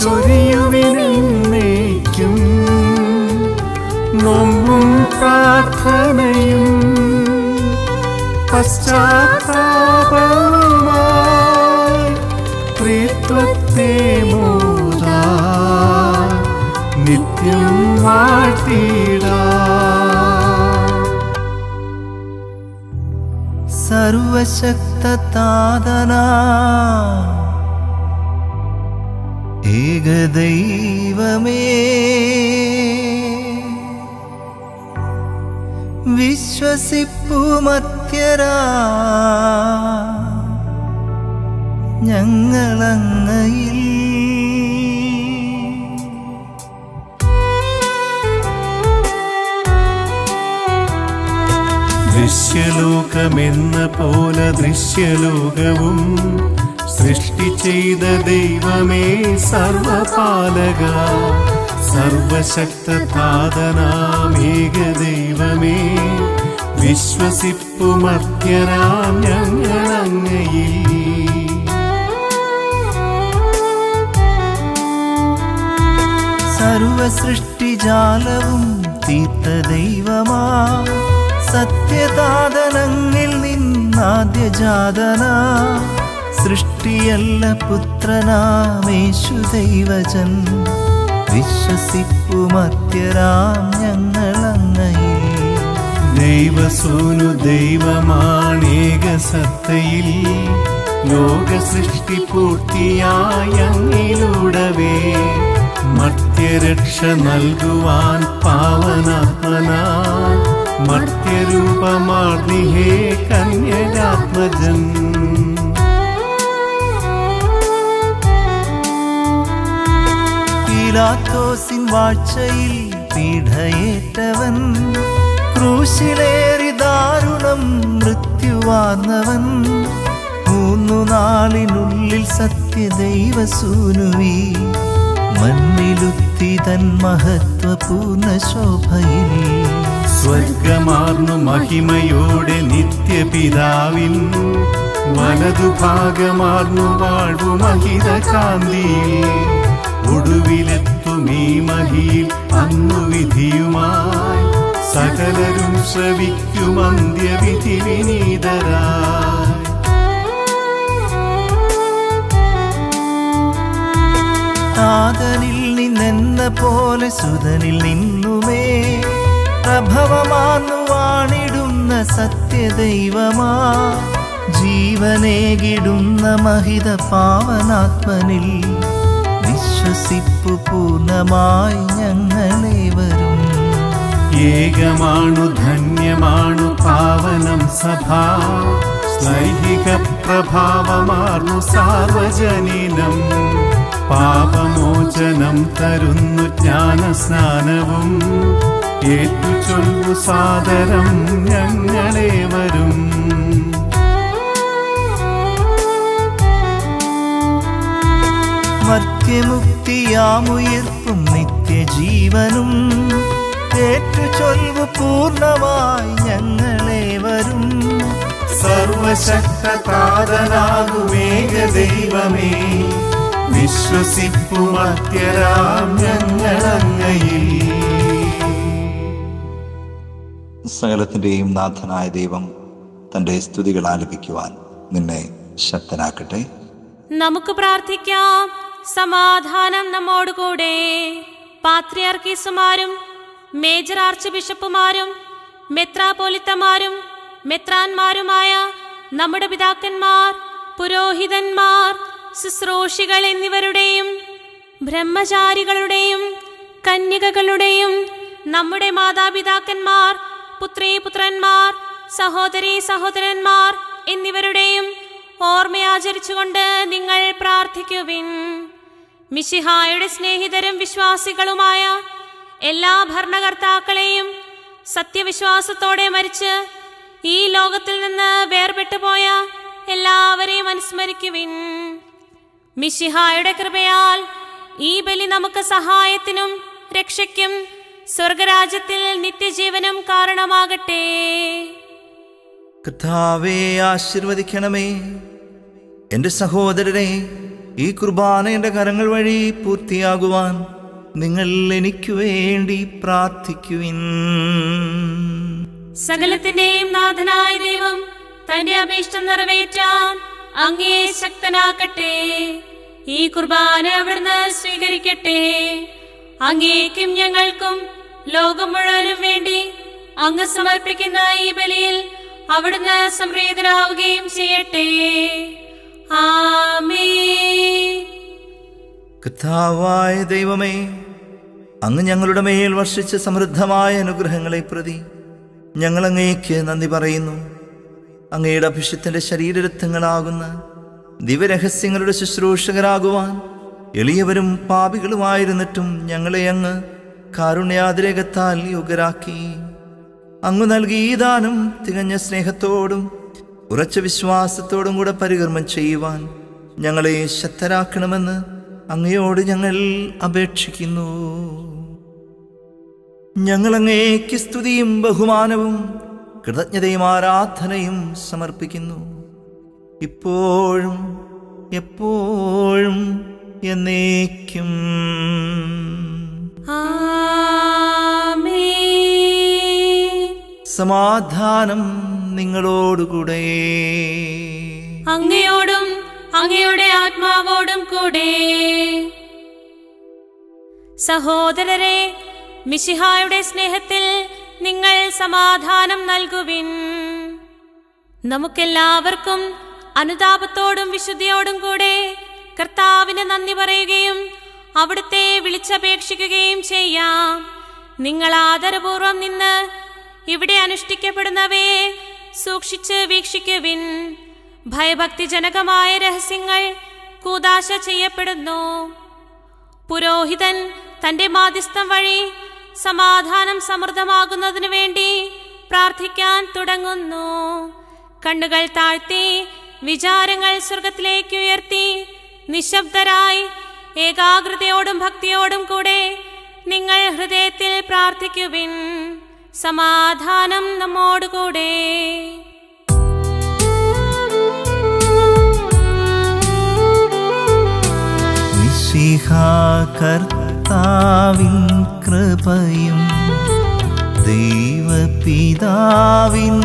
ചൊരിയുവിനേക്കും. നോമ്പും പ്രാർത്ഥനയും പശ്ചാത്താപവുമായി ത്രിത്വത്തെ മോദാ നിത്യം വാഴ്ത്തിടാ. സർവശക്തതാതനാ ഏകദൈവമേ, വിശ്വസിപ്പുമത്യരാ ഞങ്ങളങ്ങയിൽ. ദൃശ്യലോകമെന്ന പോലെ ദൃശ്യലോകവും സൃഷ്ടി ചെയ്ത ദൈവമേ സർവപാലക, സർവശക്തനാമേക ദൈവമേ, വിശ്വസിപ്പുമർത്യരാം ഞങ്ങളങ്ങയിൽ. സർവസൃഷ്ടിജാലവും തീർത്ത ദൈവമാ, സത്യതാതനങ്ങിൽ നിന്നാദ്യജാതനാ, സൃഷ്ടിയല്ല പുത്രനാമേശു ദൈവജൻ, വിശ്വസിപ്പുമത്യരാം ഞങ്ങളങ്ങയിൽ. ദൈവസൂനു ദൈവമാണേക സത്തയിൽ, ലോക സൃഷ്ടി പൂർത്തിയായ അങ്ങിലൂടവേ, മർത്യരക്ഷ നൽകുവാൻ പാവനാത്മനാൽ മർത്യരൂപമാർന്നിഹേ കന്യകാത്മജൻ. പീലാത്തോസിൻ വാഴ്ചയിൽ പീഡയേറ്റവൻ, ക്രൂശിലേറി ദാരുണം മൃത്യുവാർന്നവൻ, 3 നാളിനുള്ളിൽ സത്യദൈവസൂനുവി മണ്ണിലുത്തി തൻ മഹത്വപൂർണ്ണ ശോഭയിൽ. സ്വർഗമാർന്നു മഹിമയോടെ നിത്യപിതാവിൻ വലതുഭാഗമാർന്നു വാഴ്വു മഹിത കാന്തിയിൽ. ഒടുവിലെത്തുമീ മഹിയിൽ അന്നു വിധിയുമായി, സകലരും ശ്രവിക്കും അന്ത്യവിധി വിനീതരായി. താതനിൽ നിന്നെന്ന പോലെ സുതനിൽ നിന്നുമേ, പ്രഭവമാർന്നു വാണിടുന്ന സത്യദൈവമാ, ജീവനേകിടുന്ന മഹിത പാവനാത്മനിൽ വിശ്വസിപ്പു പൂർണ്ണമായി ഞങ്ങളേവരും. ഏകമാണു ധന്യമാണു പാവനം സഭാ, ശ്ലൈഹിക പ്രഭാവമാർന്നു സാർവജനീനം, പാപമോചനം തരുന്നു ജ്ഞാനസ്നാനവും ഏറ്റുചൊല്ലു സാദരം ഞങ്ങളേവരും. മർത്യമുക്തിയാമുയർപ്പും നിത്യജീവനും ഏറ്റുചൊൽവു പൂർണ്ണമായി ഞങ്ങളേവരും. സർവശക്തതാതനാകുമേക ദൈവമേ, വിശ്വസിപ്പുമത്യരാം ഞങ്ങളങ്ങയിൽ. സകലത്തിൻ്റെയും നാഥനായ ദൈവം തൻ്റെ സ്തുതികൾ ആലപിക്കുവാൻ നിന്നെ ശക്തനാക്കട്ടെ. നമുക്ക് പ്രാർത്ഥിക്കാം. സമാധാനം നമ്മോടുകൂടെ. പാത്രിയാർക്കീസുമാരും മേജർ ആർച്ച് ബിഷപ്പുമാരും മെത്രാപോലിത്തമാരും മെത്രാന്മാരുമായ നമ്മുടെ പിതാക്കന്മാർ, പുരോഹിതന്മാർ, ശുശ്രൂഷികൾ എന്നിവരുടെയും ബ്രഹ്മചാരികളുടെയും കന്യകകളുടെയും നമ്മുടെ മാതാപിതാക്കന്മാർ, പുത്രീപുത്രന്മാർ, സഹോദരീ സഹോദരന്മാർ എന്നിവരുടെയും ഓർമ്മയാചരിച്ചുകൊണ്ട് നിങ്ങൾ പ്രാർത്ഥിക്കുവിൻ. മിശിഹായുടെ സ്നേഹിതരും വിശ്വാസികളുമായ എല്ലാ ഭരണകർത്താക്കളെയും സത്യവിശ്വാസത്തോടെ മരിച്ച് ഈ ലോകത്തിൽ നിന്ന് വേർപെട്ടുപോയ എല്ലാവരെയും അനുസ്മരിക്കുവിൻ. മിശിഹായുടെ കൃപയാൽ ഈ ബലി നമുക്ക് സഹായത്തിനും രക്ഷയ്ക്കും സ്വർഗരാജ്യത്തിൽ നിത്യജീവനും കാരണമാകട്ടെ. കർത്താവേ, ആശീർവദിക്കണമേ. എൻ്റെ സഹോദരരെ, ഈ കുർബാന എൻ്റെ കരങ്ങൾ വഴി പൂർത്തിയാകുവാൻ നിങ്ങൾ എനിക്ക് വേണ്ടി പ്രാർത്ഥിക്കുവിൻ. സകലത്തിന്റെയും നാഥനായ ദൈവം തന്റെ അഭീഷ്ടം നിറവേറ്റാൻ അങ്ങേ ശക്തനാക്കട്ടെ. ഈ കുർബാന അവിടുന്ന് സ്വീകരിക്കട്ടെ. അങ്ങേക്കും ഞങ്ങൾക്കും ലോകം മുഴുവനും വേണ്ടി അങ്ങ് സമർപ്പിക്കുന്ന ഈ ബലിയിൽ അവിടുന്ന് സംപ്രീതനാവുകയും ചെയ്യട്ടെ. ആമേൻ. കർത്താവായ ദൈവമേ, അങ്ങ് ഞങ്ങളുടെ മേൽ വർഷിച്ച സമൃദ്ധമായ അനുഗ്രഹങ്ങളെ പ്രതി ഞങ്ങൾ അങ്ങേക്ക് നന്ദി പറയുന്നു. അങ്ങയുടെ അഭിഷേകത്തിന്റെ ശരീരരക്തങ്ങളാകുന്ന ദിവ്യരഹസ്യങ്ങളുടെ ശുശ്രൂഷകരാകുവാൻ എളിയവരും പാപികളുമായിരുന്നിട്ടും ഞങ്ങളെ അങ്ങ് കാരുണ്യാതിരേകത്താൽ യോഗ്യരാക്കി. അങ്ങ് നൽകിയ ഈ ദാനം തികഞ്ഞ സ്നേഹത്തോടും ഉറച്ച വിശ്വാസത്തോടും കൂടെ പരികർമ്മം ചെയ്യുവാൻ ഞങ്ങളെ ശക്തരാക്കണമെന്ന് അങ്ങയോട് ഞങ്ങൾ അപേക്ഷിക്കുന്നു. ഞങ്ങൾ അങ്ങേക്ക് സ്തുതിയും ബഹുമാനവും കൃതജ്ഞതയും ആരാധനയും സമർപ്പിക്കുന്നു, ഇപ്പോഴും എപ്പോഴും എന്നേക്കും. ആമേൻ. സമാധാനം നിങ്ങളോടുകൂടെ. അങ്ങയോടും അങ്ങയുടെ ആത്മാവോടും കൂടെ. സഹോദരരെ, മിശിഹായുടെ സ്നേഹത്തിൽ നിങ്ങൾ സമാധാനം നൽകുവിൻ. നമുക്കെല്ലാവർക്കും അനുതാപത്തോടും വിശുദ്ധിയോടും കൂടെ കർത്താവിന് നന്ദി പറയുകയും അവിടുത്തെ വിളിച്ചപേക്ഷിക്കുകയും ചെയ്യാം. നിങ്ങൾ ആദരപൂർവം നിന്ന് ഇവിടെ അനുഷ്ഠിക്കപ്പെടുന്നവയെ സൂക്ഷിച്ച് വീക്ഷിക്കുവിൻ. ഭയഭക്തിജനകമായ രഹസ്യങ്ങൾ കൂദാശ ചെയ്യപ്പെടുന്നു. പുരോഹിതൻ തന്റെ മാധ്യസ്ഥം വഴി സമാധാനം സമൃദ്ധമാകുന്നതിനു വേണ്ടി പ്രാർത്ഥിക്കാൻ തുടങ്ങുന്നു. കണ്ണുകൾ താഴ്ത്തി വിചാരങ്ങൾ സ്വർഗത്തിലേക്ക് ഉയർത്തി നിശബ്ദരായി ഏകാഗ്രതയോടും ഭക്തിയോടും കൂടെ നിങ്ങൾ ഹൃദയത്തിൽ പ്രാർത്ഥിക്കുവിൻ. സമാധാനം നമ്മോടുകൂടെ. മിശിഹാ കർത്താവിൻ കൃപയും ദൈവപിതാവിൻ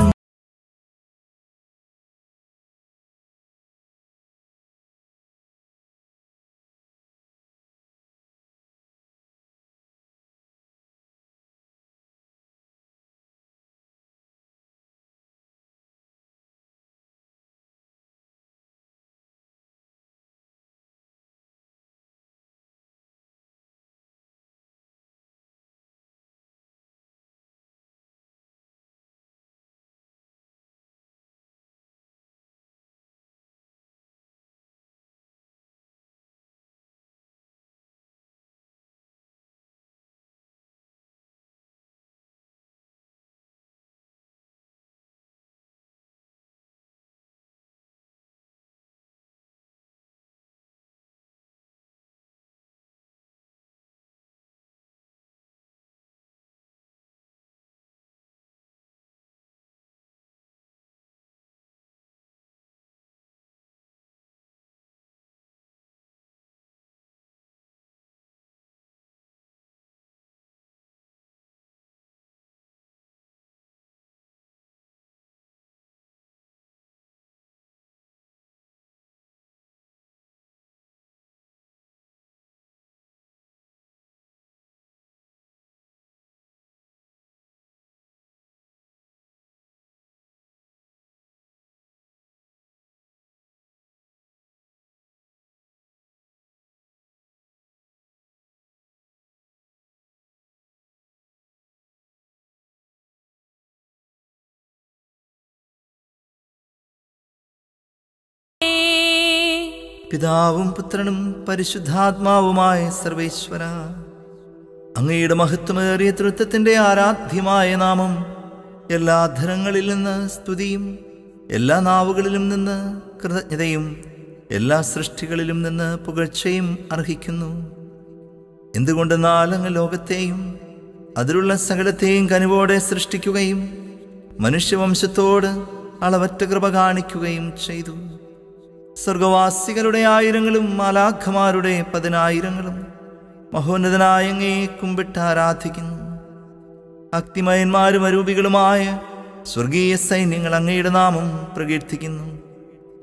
പിതാവും പുത്രനും പരിശുദ്ധാത്മാവുമായ സർവേശ്വര, അങ്ങയുടെ മഹത്വമേറിയ തൃത്വത്തിന്റെ ആരാധ്യമായ നാമം എല്ലാ അധരങ്ങളിൽ നിന്ന് സ്തുതിയും എല്ലാ നാവുകളിലും നിന്ന് കൃതജ്ഞതയും എല്ലാ സൃഷ്ടികളിലും നിന്ന് പുകഴ്ചയും അർഹിക്കുന്നു. എന്തുകൊണ്ടെന്നാൽ അങ്ങ് ലോകത്തെയും അതിലുള്ള സകലത്തെയും കനിവോടെ സൃഷ്ടിക്കുകയും മനുഷ്യവംശത്തോട് അളവറ്റ കൃപ കാണിക്കുകയും ചെയ്തു. സ്വർഗവാസികളുടെ ആയിരങ്ങളും മാലാഖമാരുടെ 10,000ങ്ങളും മഹോന്നതനായ അങ്ങയെ കുമ്പിട്ട് ആരാധിക്കുന്നു. അഗ്നിമയന്മാരും അരൂപികളുമായ സ്വർഗീയ സൈന്യങ്ങൾ അങ്ങയുടെ നാമം പ്രകീർത്തിക്കുന്നു.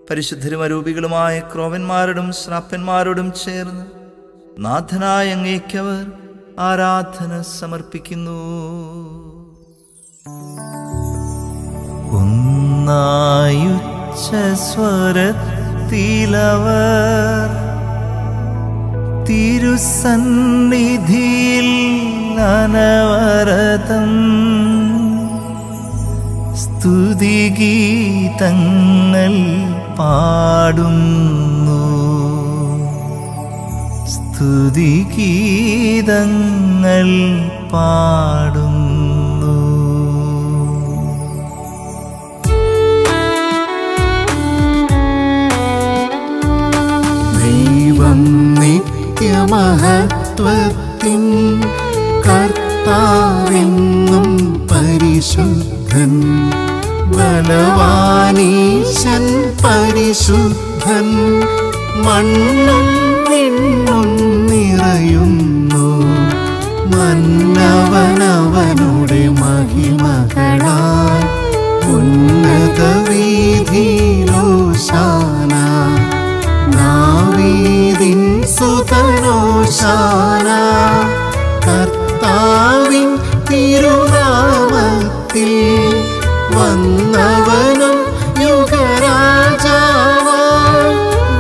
പരിശുദ്ധരും അരൂപികളുമായ ക്രോവന്മാരോടും ശ്രാപ്പന്മാരോടും ചേർന്ന് നാഥനായ അങ്ങേക്കവർ ആരാധന സമർപ്പിക്കുന്നു. ഒന്നായുച്ച സ്വരത്തിലവർ തിരുസന്നിധിയിൽ അനവരതം സ്തുതിഗീതങ്ങൾ പാടുന്നു. സ്തുതിഗീതങ്ങൾ പാടുന്നു. ദൈവം നിത്യമഹത്വത്തിൻ കർത്താവെന്നും പരിശുദ്ധൻ, ബലവാനീശൻ പരിശുദ്ധൻ, മണ്ണും വിണ്ണും നിറയുന്നു മന്നവനവനുടെ മഹിമകളാൽ. ഉന്നത വീഥിയിലോശാന, ദാവീദിൻ സുതനോശാന. കർത്താവിൻ തിരുനാമത്തിൽ വന്നവനും യുഗരാജാവായി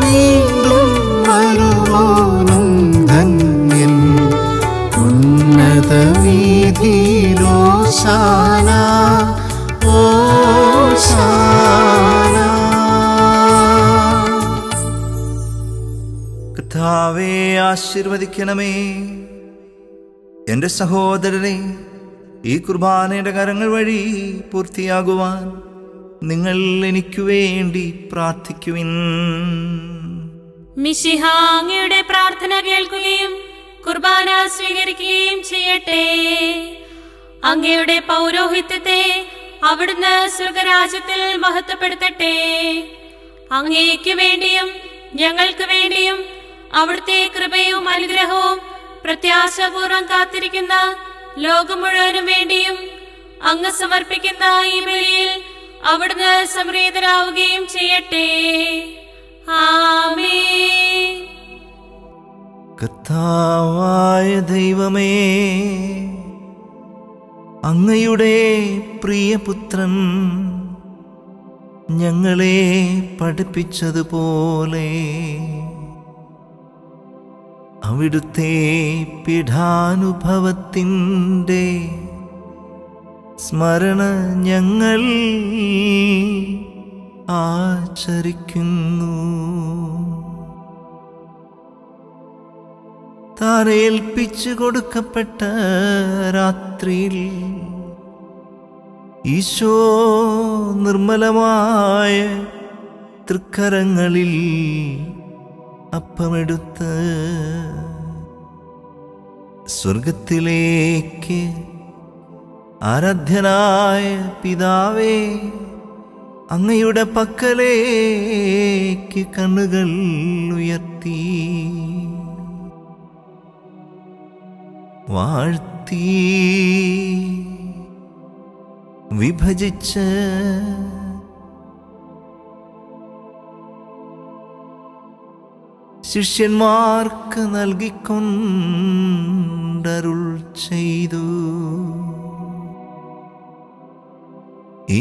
വീണ്ടും വരുവോനും ധന്യൻ. ഉന്നത വീഥിയിലോശാന, ഓശാന. കർത്താവേ, ആശീർവദിക്കണമേ. എൻ്റെ സഹോദരരെ, ഈ കുർബാനയുടെ കരങ്ങൾ വഴി പൂർത്തിയാകുവാൻ നിങ്ങൾ എനിക്കു വേണ്ടി പ്രാർത്ഥിക്കുവിൻ. മിശിഹ അങ്ങയുടെ പ്രാർത്ഥന കേൾക്കുകയും കുർബാന സ്വീകരിക്കുകയും ചെയ്യട്ടെ. അങ്ങയുടെ പൗരോഹിത്യത്തെ അവിടുന്ന് സ്വർഗരാജ്യത്തിൽ മഹത്വപ്പെടുത്തട്ടെ. അങ്ങേക്ക് വേണ്ടിയും ഞങ്ങൾക്ക് വേണ്ടിയും അവിടുത്തെ കൃപയും അനുഗ്രഹവും പ്രത്യാശപൂർവം കാത്തിരിക്കുന്ന ലോകം മുഴുവനും വേണ്ടിയും അങ്ങ് സമർപ്പിക്കുന്ന ഈ ബലിയിൽ അവിടുന്ന് സംപ്രീതരാവുകയും ചെയ്യട്ടെ. ആമേൻ. കർത്താവായ ദൈവമേ, അങ്ങയുടെ പ്രിയപുത്രൻ ഞങ്ങളെ പഠിപ്പിച്ചതുപോലെ അവിടുത്തെ പീഠാനുഭവത്തിൻ്റെ സ്മരണ ഞങ്ങൾ ആചരിക്കുന്നു. താൻ ഏൽപ്പിച്ചു കൊടുക്കപ്പെട്ട രാത്രിയിൽ ഈശോ നിർമ്മലമായ തൃക്കരങ്ങളിൽ അപ്പമെടുത്ത് സ്വർഗത്തിലേക്ക് ആരാധ്യനായ പിതാവേ, അങ്ങയുടെ പക്കലേക്ക് കണ്ണുകൾ ഉയർത്തി വാഴ്ത്തി വിഭജിച്ച് ശിഷ്യന്മാർക്ക് നൽകിക്കൊണ്ടരുൾ ചെയ്തു.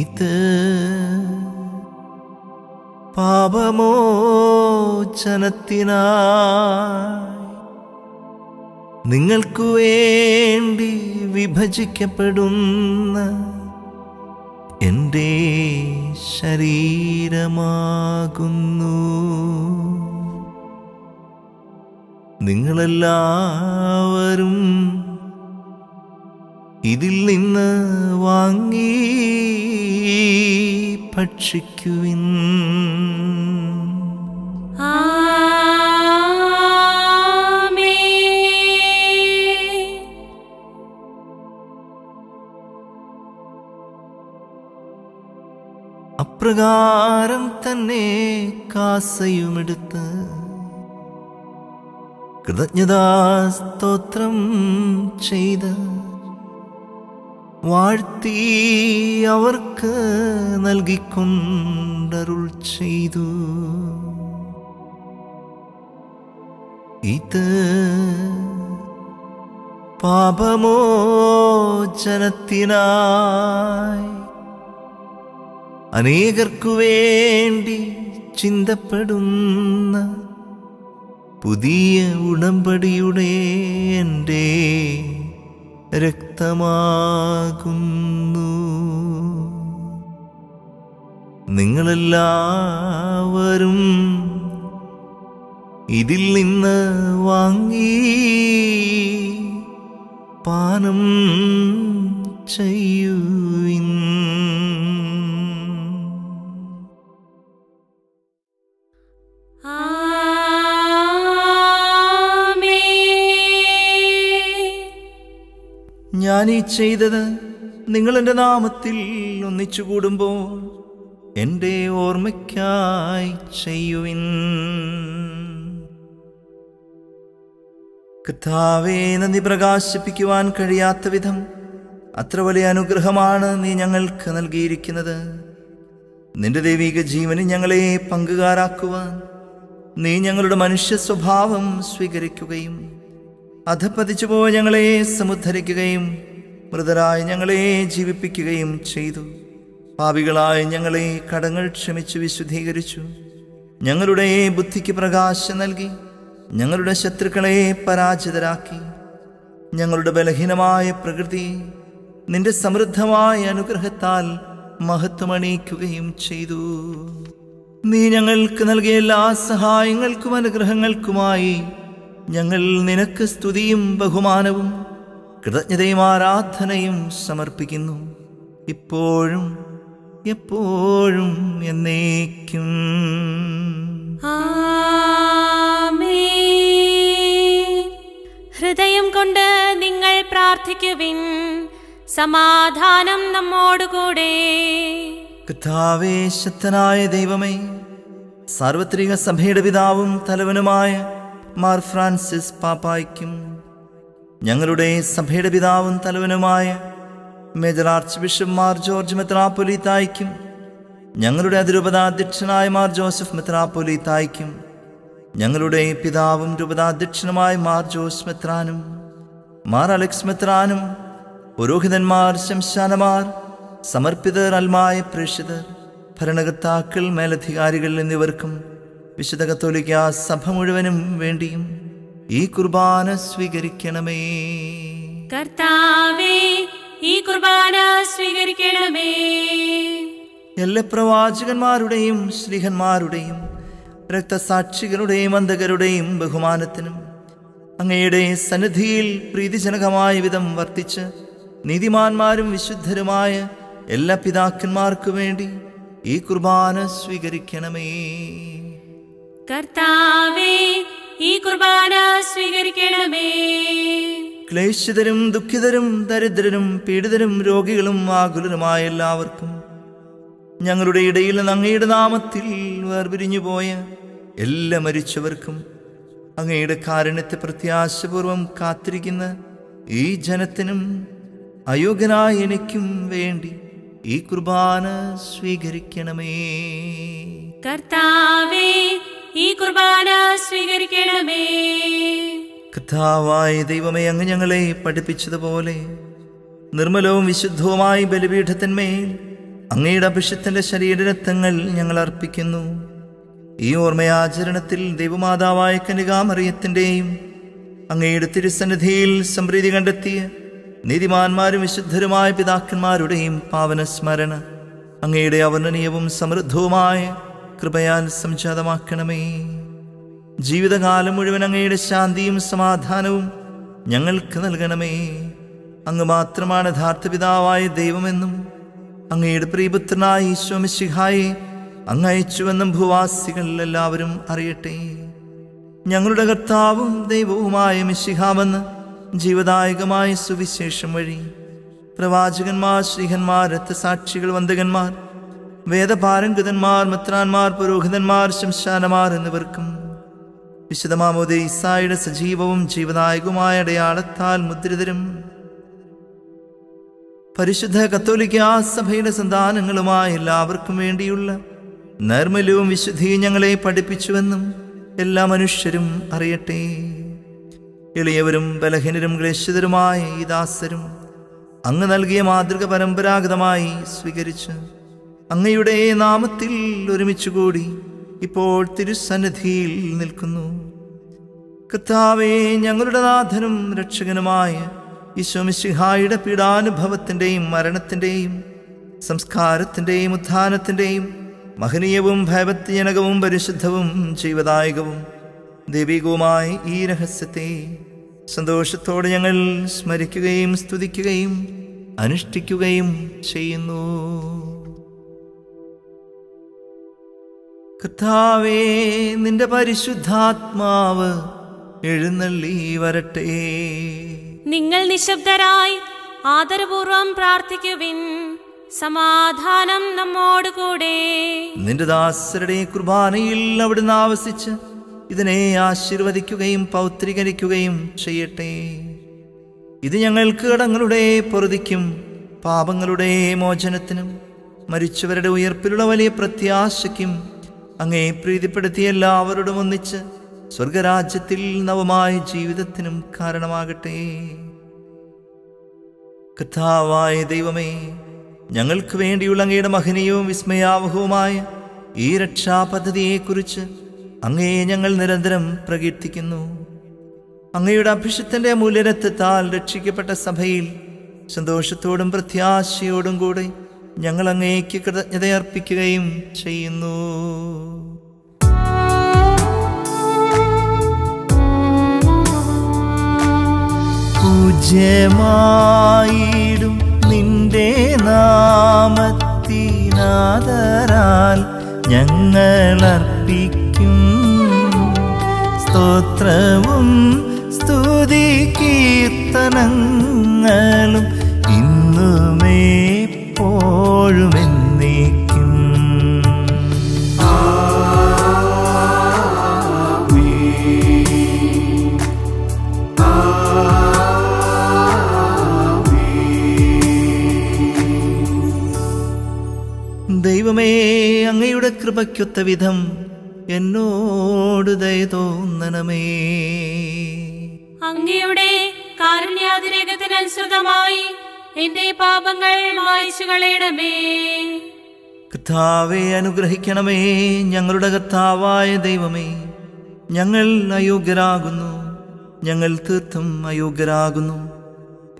ഇത് പാപമോചനത്തിനായി നിങ്ങൾക്കു വേണ്ടി വിഭജിക്കപ്പെടുന്ന എൻ്റെ ശരീരമാകുന്നു. നിങ്ങളെല്ലാവരും ഇതിൽ നിന്ന് വാങ്ങി ഭക്ഷിക്കുവിൻ. അപ്രകാരം തന്നെ കാസയുമെടുത്ത് കൃതജ്ഞതാസ്തോത്രം ചെയ്ത് വാഴ്ത്തി അവർക്ക് നൽകിക്കൊണ്ടരുൾ ചെയ്തു. ഇത് പാപമോചനത്തിനായി അനേകർക്കു വേണ്ടി ചിന്തപ്പെടുന്ന പുതിയ ഉടമ്പടിയുടെ എൻ്റെ രക്തമാകുന്നു. നിങ്ങളെല്ലാവരും ഇതിൽ നിന്ന് വാങ്ങി പാനം ചെയ്യുവിൻ. ഞാനീ ചെയ്തത് നിങ്ങൾ എൻ്റെ നാമത്തിൽ ഒന്നിച്ചു കൂടുമ്പോൾ എൻ്റെ ഓർമ്മയ്ക്കായി ചെയ്യുവിൻ. കർത്താവേ, നന്ദി പ്രകാശിപ്പിക്കുവാൻ കഴിയാത്ത വിധം അത്ര വലിയ അനുഗ്രഹമാണ് നീ ഞങ്ങൾക്ക് നൽകിയിരിക്കുന്നത്. നിന്റെ ദൈവിക ജീവനിൽ ഞങ്ങളെ പങ്കുകാരാക്കുവാൻ നീ ഞങ്ങളുടെ മനുഷ്യ സ്വഭാവം സ്വീകരിക്കുകയും അധപ്പതിച്ചുപോയ ഞങ്ങളെ സമുദ്ധരിക്കുകയും മൃതരായ ഞങ്ങളെ ജീവിപ്പിക്കുകയും ചെയ്തു. പാപികളായ ഞങ്ങളെ കടങ്ങൾ ക്ഷമിച്ചു വിശുദ്ധീകരിച്ചു. ഞങ്ങളുടെ ബുദ്ധിക്ക് പ്രകാശം നൽകി ഞങ്ങളുടെ ശത്രുക്കളെ പരാജിതരാക്കി. ഞങ്ങളുടെ ബലഹീനമായ പ്രകൃതി നിന്റെ സമൃദ്ധമായ അനുഗ്രഹത്താൽ മഹത്വമണിയിക്കുകയും ചെയ്തു. നീ ഞങ്ങൾക്ക് നൽകിയ എല്ലാ സഹായങ്ങൾക്കും അനുഗ്രഹങ്ങൾക്കുമായി ഞങ്ങൾ നിനക്ക് സ്തുതിയും ബഹുമാനവും കൃതജ്ഞതയും ആരാധനയും സമർപ്പിക്കുന്നു, ഇപ്പോഴും എപ്പോഴും എന്നേക്കും. ഹൃദയം കൊണ്ട് നിങ്ങൾ പ്രാർത്ഥിക്കുവിൻ. സമാധാനം നമ്മോടുകൂടെ. കർത്താവേ, ശക്തനായ ദൈവമേ, സാർവത്രിക സഭയുടെ പിതാവും തലവനുമായ മാർ ഫ്രാൻസിസ് പാപ്പായ്ക്കും ഞങ്ങളുടെ സഭയുടെ പിതാവും തലവനുമായ major archbishop Mar George മെത്രാപ്പൊലീത്തായ്ക്കും ഞങ്ങളുടെ അതിരൂപതാധ്യക്ഷനായ മാർ ജോസഫ് മെത്രാപ്പൊലീത്തായ്ക്കും ഞങ്ങളുടെ പിതാവും രൂപതാധ്യക്ഷനുമായ മാർ ജോസ് മെത്രാനും മാർ അലക്സ് മെത്രാനും പുരോഹിതന്മാർ, ശംശാനമാർ, സമർപ്പിതർ, അൽമായ പ്രേക്ഷിതർ, ഭരണകർത്താക്കൾ, മേലധികാരികൾ എന്നിവർക്കും വിശുദ്ധ കത്തോലിക്ക സഭ മുഴുവനും വേണ്ടിയും ഈ കുർബാന സ്വീകരിക്കണമേ. കർത്താവേ, ഈ കുർബാന സ്വീകരിക്കണമേ. എല്ലാ പ്രവാചകന്മാരുടെയും ശ്രീഹന്മാരുടെയും രക്തസാക്ഷികളുടെയും അന്ധകരുടെയും ബഹുമാനത്തിനും അങ്ങയുടെ സന്നിധിയിൽ പ്രീതിജനകമായ വിധം വർത്തിച്ച് നീതിമാന്മാരും വിശുദ്ധരുമായ എല്ലാ പിതാക്കന്മാർക്കു വേണ്ടി ഈ കുർബാന സ്വീകരിക്കണമേ. കർത്താവേ, ഈ കുർബാന സ്വീകരിക്കണമേ. ക്ലേശിതരും ദുഃഖിതരും ദരിദ്രരും പീഡിതരും രോഗികളും ആകുലരുമായ എല്ലാവർക്കും ഞങ്ങളുടെ ഇടയിൽ നിന്ന് അങ്ങയുടെ നാമത്തിൽ വേർപിരിഞ്ഞുപോയ എല്ലാ മരിച്ചവർക്കും അങ്ങയുടെ കാരുണ്യത്തെ പ്രത്യാശപൂർവം കാത്തിരിക്കുന്ന ഈ ജനത്തിനും അയോഗ്യനായ എനിക്കും വേണ്ടി ഈ കുർബാന സ്വീകരിക്കണമേ. കർത്താവേ, ഈ കുർബാന സ്വീകരിക്കണമേ. കർത്താവായ ദൈവമേ, അങ്ങ് ഞങ്ങളെ പഠിപ്പിച്ചതുപോലെ നിർമ്മലവും വിശുദ്ധവുമായ ബലിപീഠത്തിന്മേൽ അങ്ങയുടെ അഭിഷിക്തന്റെ ശരീരരക്തങ്ങൾ ഞങ്ങൾ അർപ്പിക്കുന്നു. ഈ ഓർമ്മയാചരണത്തിൽ ദൈവമാതാവായ കന്യകാമറിയത്തിൻ്റെയും അങ്ങയുടെ തിരുസന്നിധിയിൽ സംപ്രീതി കണ്ടെത്തിയ നീതിമാന്മാരും വിശുദ്ധരുമായ പിതാക്കന്മാരുടെയും പാവന സ്മരണ അങ്ങയുടെ അവർണ്ണനീയവും സമൃദ്ധവുമായ കൃപയാൽ സംജാതമാക്കണമേ. ജീവിതകാലം മുഴുവൻ അങ്ങയുടെ ശാന്തിയും സമാധാനവും ഞങ്ങൾക്ക് നൽകണമേ. അങ്ങ് മാത്രമാണ് യഥാർത്ഥ പിതാവായ ദൈവമെന്നും അങ്ങയുടെ പ്രിയപുത്രനായ ഈശോ മിശിഹായെ അങ്ങ് അയച്ചുവെന്നും ഭൂവാസികൾ എല്ലാവരും അറിയട്ടെ. ഞങ്ങളുടെ കർത്താവും ദൈവവുമായ മിശിഹാവെന്ന് ജീവദായകമായ സുവിശേഷം വഴി പ്രവാചകന്മാർ, ശ്രീഹന്മാർ, രക്തസാക്ഷികൾ, വന്ദകന്മാർ, വേദപാരംഗതന്മാർ, മെത്രാന്മാർ, പുരോഹിതന്മാർ, ശംശാനമാർ എന്നിവർക്കും വിശുദ്ധ മാമോദീസായുടെ സജീവവും ജീവദായകവുമായ അടയാളത്താൽ മുദ്രിതരും പരിശുദ്ധ കത്തോലിക്കാ സഭയുടെ സന്താനങ്ങളുമായ എല്ലാവർക്കും വേണ്ടിയുള്ള നൈർമല്യവും വിശുദ്ധിയും ഞങ്ങളെ പഠിപ്പിച്ചുവെന്നും എല്ലാ മനുഷ്യരും അറിയട്ടെ. എളിയവരും ബലഹീനരും ക്ലേശിതരുമായ ഈ ദാസരും അങ്ങ് നൽകിയ മാതൃക പരമ്പരാഗതമായി സ്വീകരിച്ച് അങ്ങയുടെ നാമത്തിൽ ഒരുമിച്ചുകൂടി ഇപ്പോൾ തിരുസന്നിധിയിൽ നിൽക്കുന്നു. കർത്താവേ, ഞങ്ങളുടെ നാഥനും രക്ഷകനുമായ ഈശോ മിശിഹായുടെ പീഡാനുഭവത്തിൻ്റെയും മരണത്തിൻ്റെയും സംസ്കാരത്തിൻ്റെയും ഉത്ഥാനത്തിൻ്റെയും മഹനീയവും ഭയഭക്തിജനകവും പരിശുദ്ധവും ജീവദായകവും ദൈവികവുമായ ഈ രഹസ്യത്തെ സന്തോഷത്തോടെ ഞങ്ങൾ സ്മരിക്കുകയും സ്തുതിക്കുകയും അനുഷ്ഠിക്കുകയും ചെയ്യുന്നു. കർത്താവേ, നിന്റെ പരിശുദ്ധാത്മാവ് എഴുന്നള്ളി വരട്ടെ. നിങ്ങൾ നിശബ്ദരായി ആദരപൂർവം പ്രാർത്ഥിക്കുവിൻ. സമാധാനം നമ്മോടുകൂടെ. നിന്റെ ദാസരുടെ കുർബാനയിൽ അവിടുന്ന് ആവസിച്ച് ഇതിനെ ആശീർവദിക്കുകയും പൗത്രീകരിക്കുകയും ചെയ്യട്ടെ. ഇത് ഞങ്ങൾക്ക് കടങ്ങളുടെ പൊറുതിക്കും പാപങ്ങളുടെ മോചനത്തിനും മരിച്ചവരുടെ ഉയർപ്പിലുള്ള വലിയ പ്രത്യാശയ്ക്കും അങ്ങേ പ്രീതിപ്പെടുത്തിയ എല്ലാവരോടും ഒന്നിച്ച് സ്വർഗരാജ്യത്തിൽ നവമായ ജീവിതത്തിനും കാരണമാകട്ടെ. കർത്താവായ ദൈവമേ, ഞങ്ങൾക്ക് വേണ്ടിയുള്ള അങ്ങയുടെ മഹനീയവും വിസ്മയാവഹവുമായ ഈ രക്ഷാപദ്ധതിയെക്കുറിച്ച് അങ്ങേ ഞങ്ങൾ നിരന്തരം പ്രകീർത്തിക്കുന്നു. അങ്ങയുടെ അഭിഷിക്തന്റെ മൂല്യരത്വത്താൽ രക്ഷിക്കപ്പെട്ട സഭയിൽ സന്തോഷത്തോടും പ്രത്യാശയോടും കൂടെ ഞങ്ങൾ അങ്ങേക്ക് കൃതജ്ഞതയർപ്പിക്കുകയും ചെയ്യുന്നു. പൂജ്യമായിടും നിന്റെ നാമത്തിനാദരാൽ ഞങ്ങളർപ്പിക്കും സ്തോത്രവും സ്തുതി കീർത്തനങ്ങളും ഇന്നുമെപ്പോഴും എന്നേക്കും. ദൈവമേ, അങ്ങയുടെ കൃപയ്ക്കൊത്ത വിധം എന്നോട് ദയ തോന്നണമേ. അങ്ങയുടെ കാരുണ്യാതിരേകത്തിനനുസൃതമായി എന്റെ പാപങ്ങൾ മായ്ച്ചു കളയണമേ. കർത്താവെ, അനുഗ്രഹിക്കണമേ. ഞങ്ങളുടെ കർത്താവായ ദൈവമേ, ഞങ്ങൾ അയോഗ്യരാകുന്നു, ഞങ്ങൾ തീർത്തും അയോഗ്യരാകുന്നു.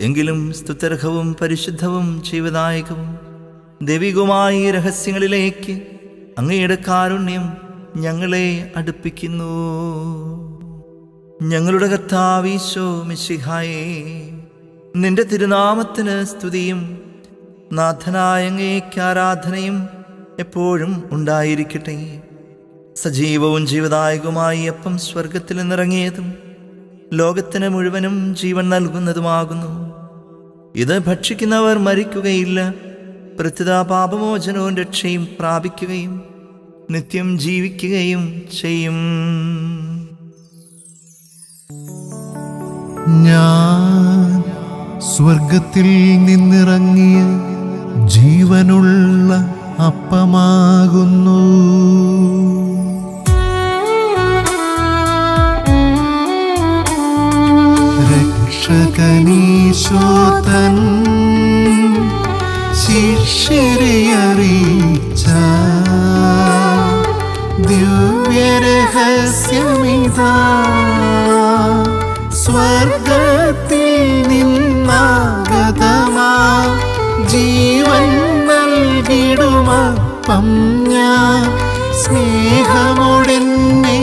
എങ്കിലും സ്തുത്യർഹവും പരിശുദ്ധവും ജീവദായകവും ദൈവികവുമായ രഹസ്യങ്ങളിലേക്ക് അങ്ങയുടെ കാരുണ്യം ഞങ്ങളെ അടുപ്പിക്കുന്നു. ഞങ്ങളുടെ കർത്താവ് ഈശോ മിശിഹായേ, നിന്റെ തിരുനാമത്തിന് സ്തുതിയും നാഥനായ അങ്ങേക്ക് ആരാധനയും എപ്പോഴും ഉണ്ടായിരിക്കട്ടെ. സജീവവും ജീവദായകവുമായി അപ്പം സ്വർഗത്തിൽ നിന്നിറങ്ങിയതും ലോകത്തിന് മുഴുവനും ജീവൻ നൽകുന്നതുമാകുന്നു. ഇത് ഭക്ഷിക്കുന്നവർ മരിക്കുകയില്ല, പ്രത്യുത പാപമോചനവും രക്ഷയും പ്രാപിക്കുകയും നിത്യം ജീവിക്കുകയും ചെയ്യും. ഞാൻ സ്വർഗത്തിൽ നിന്നിറങ്ങിയ ജീവനുള്ള അപ്പമാകുന്നു. രക്ഷകനീശോ തൻ ശിഷ്യരെ അറിയിച്ച ദിവ്യരഹസ്യമിതാ, സ്വർഗത്തിൽ നിന്നാഗതമാ ജീവൻ നൽകിടുമപ്പം ഞാൻ സ്നേഹമോടെന്നെ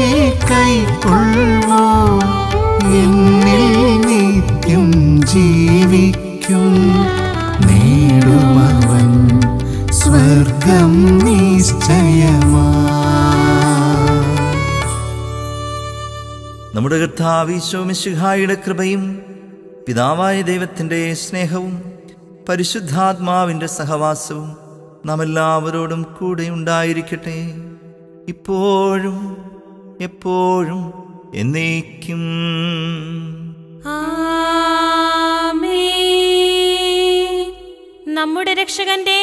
കൈക്കൊള്ളുവോ എന്നിൽ നിത്യം ജീവിക്കും. നേടുമവൻ സ്വർഗം നിശ്ചയമാ. നമ്മുടെ കർത്താവ് ഈശോ മിശിഹായുടെ കൃപയും പിതാവായ ദൈവത്തിൻ്റെ സ്നേഹവും പരിശുദ്ധാത്മാവിൻ്റെ സഹവാസവും നാം എല്ലാവരോടും കൂടെ ഉണ്ടായിരിക്കട്ടെ, ഇപ്പോഴും എപ്പോഴും എന്നേക്കും. ആമേൻ. നമ്മുടെ രക്ഷകന്റെ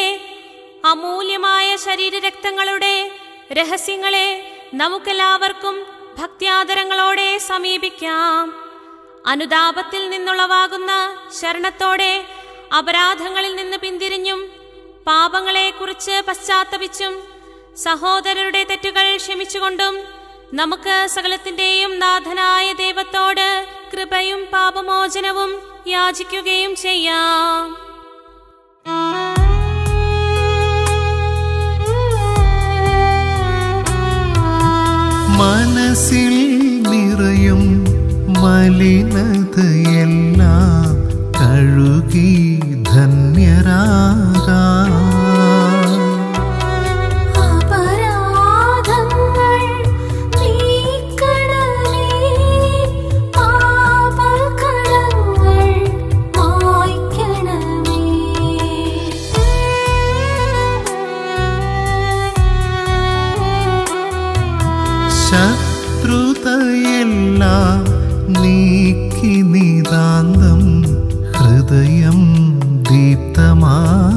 അമൂല്യമായ ശരീരരക്തങ്ങളുടെ രഹസ്യങ്ങളെ നമുക്കെല്ലാവർക്കും ഭക്ത്യാദരങ്ങളോടെ സമീപിക്കാം. അനുതാപത്തിൽ നിന്നുളവാകുന്ന ശരണത്തോടെ അപരാധങ്ങളിൽ നിന്ന് പിന്തിരിഞ്ഞും പാപങ്ങളെക്കുറിച്ച് പശ്ചാത്തപിച്ചും സഹോദരരുടെ തെറ്റുകൾ ക്ഷമിച്ചുകൊണ്ടും നമുക്ക് സകലത്തിന്റെയും നാഥനായ ദൈവത്തോട് കൃപയും പാപമോചനവും യാചിക്കുകയും ചെയ്യാം. മനസ്സിൽ നിറയും മലിനതയെല്ലാം കഴുകി ധന്യരാകാം. ശത്രുതയെല്ലാം നീക്കി നിതാന്തം ഹൃദയം ദീപ്തമാക്കാം.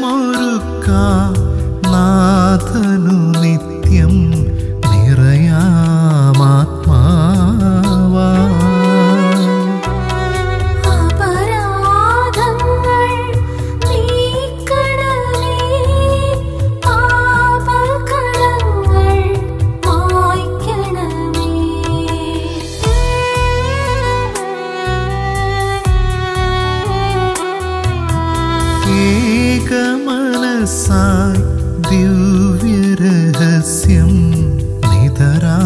ഹൃദയമൊരുക്കാം നാഥനു നിത്യം നിറയാമാത്മാവാ. ഏകമനസായി ദിവ്യരഹസ്യം നിതരാമുൾക്കൊള്ളാം.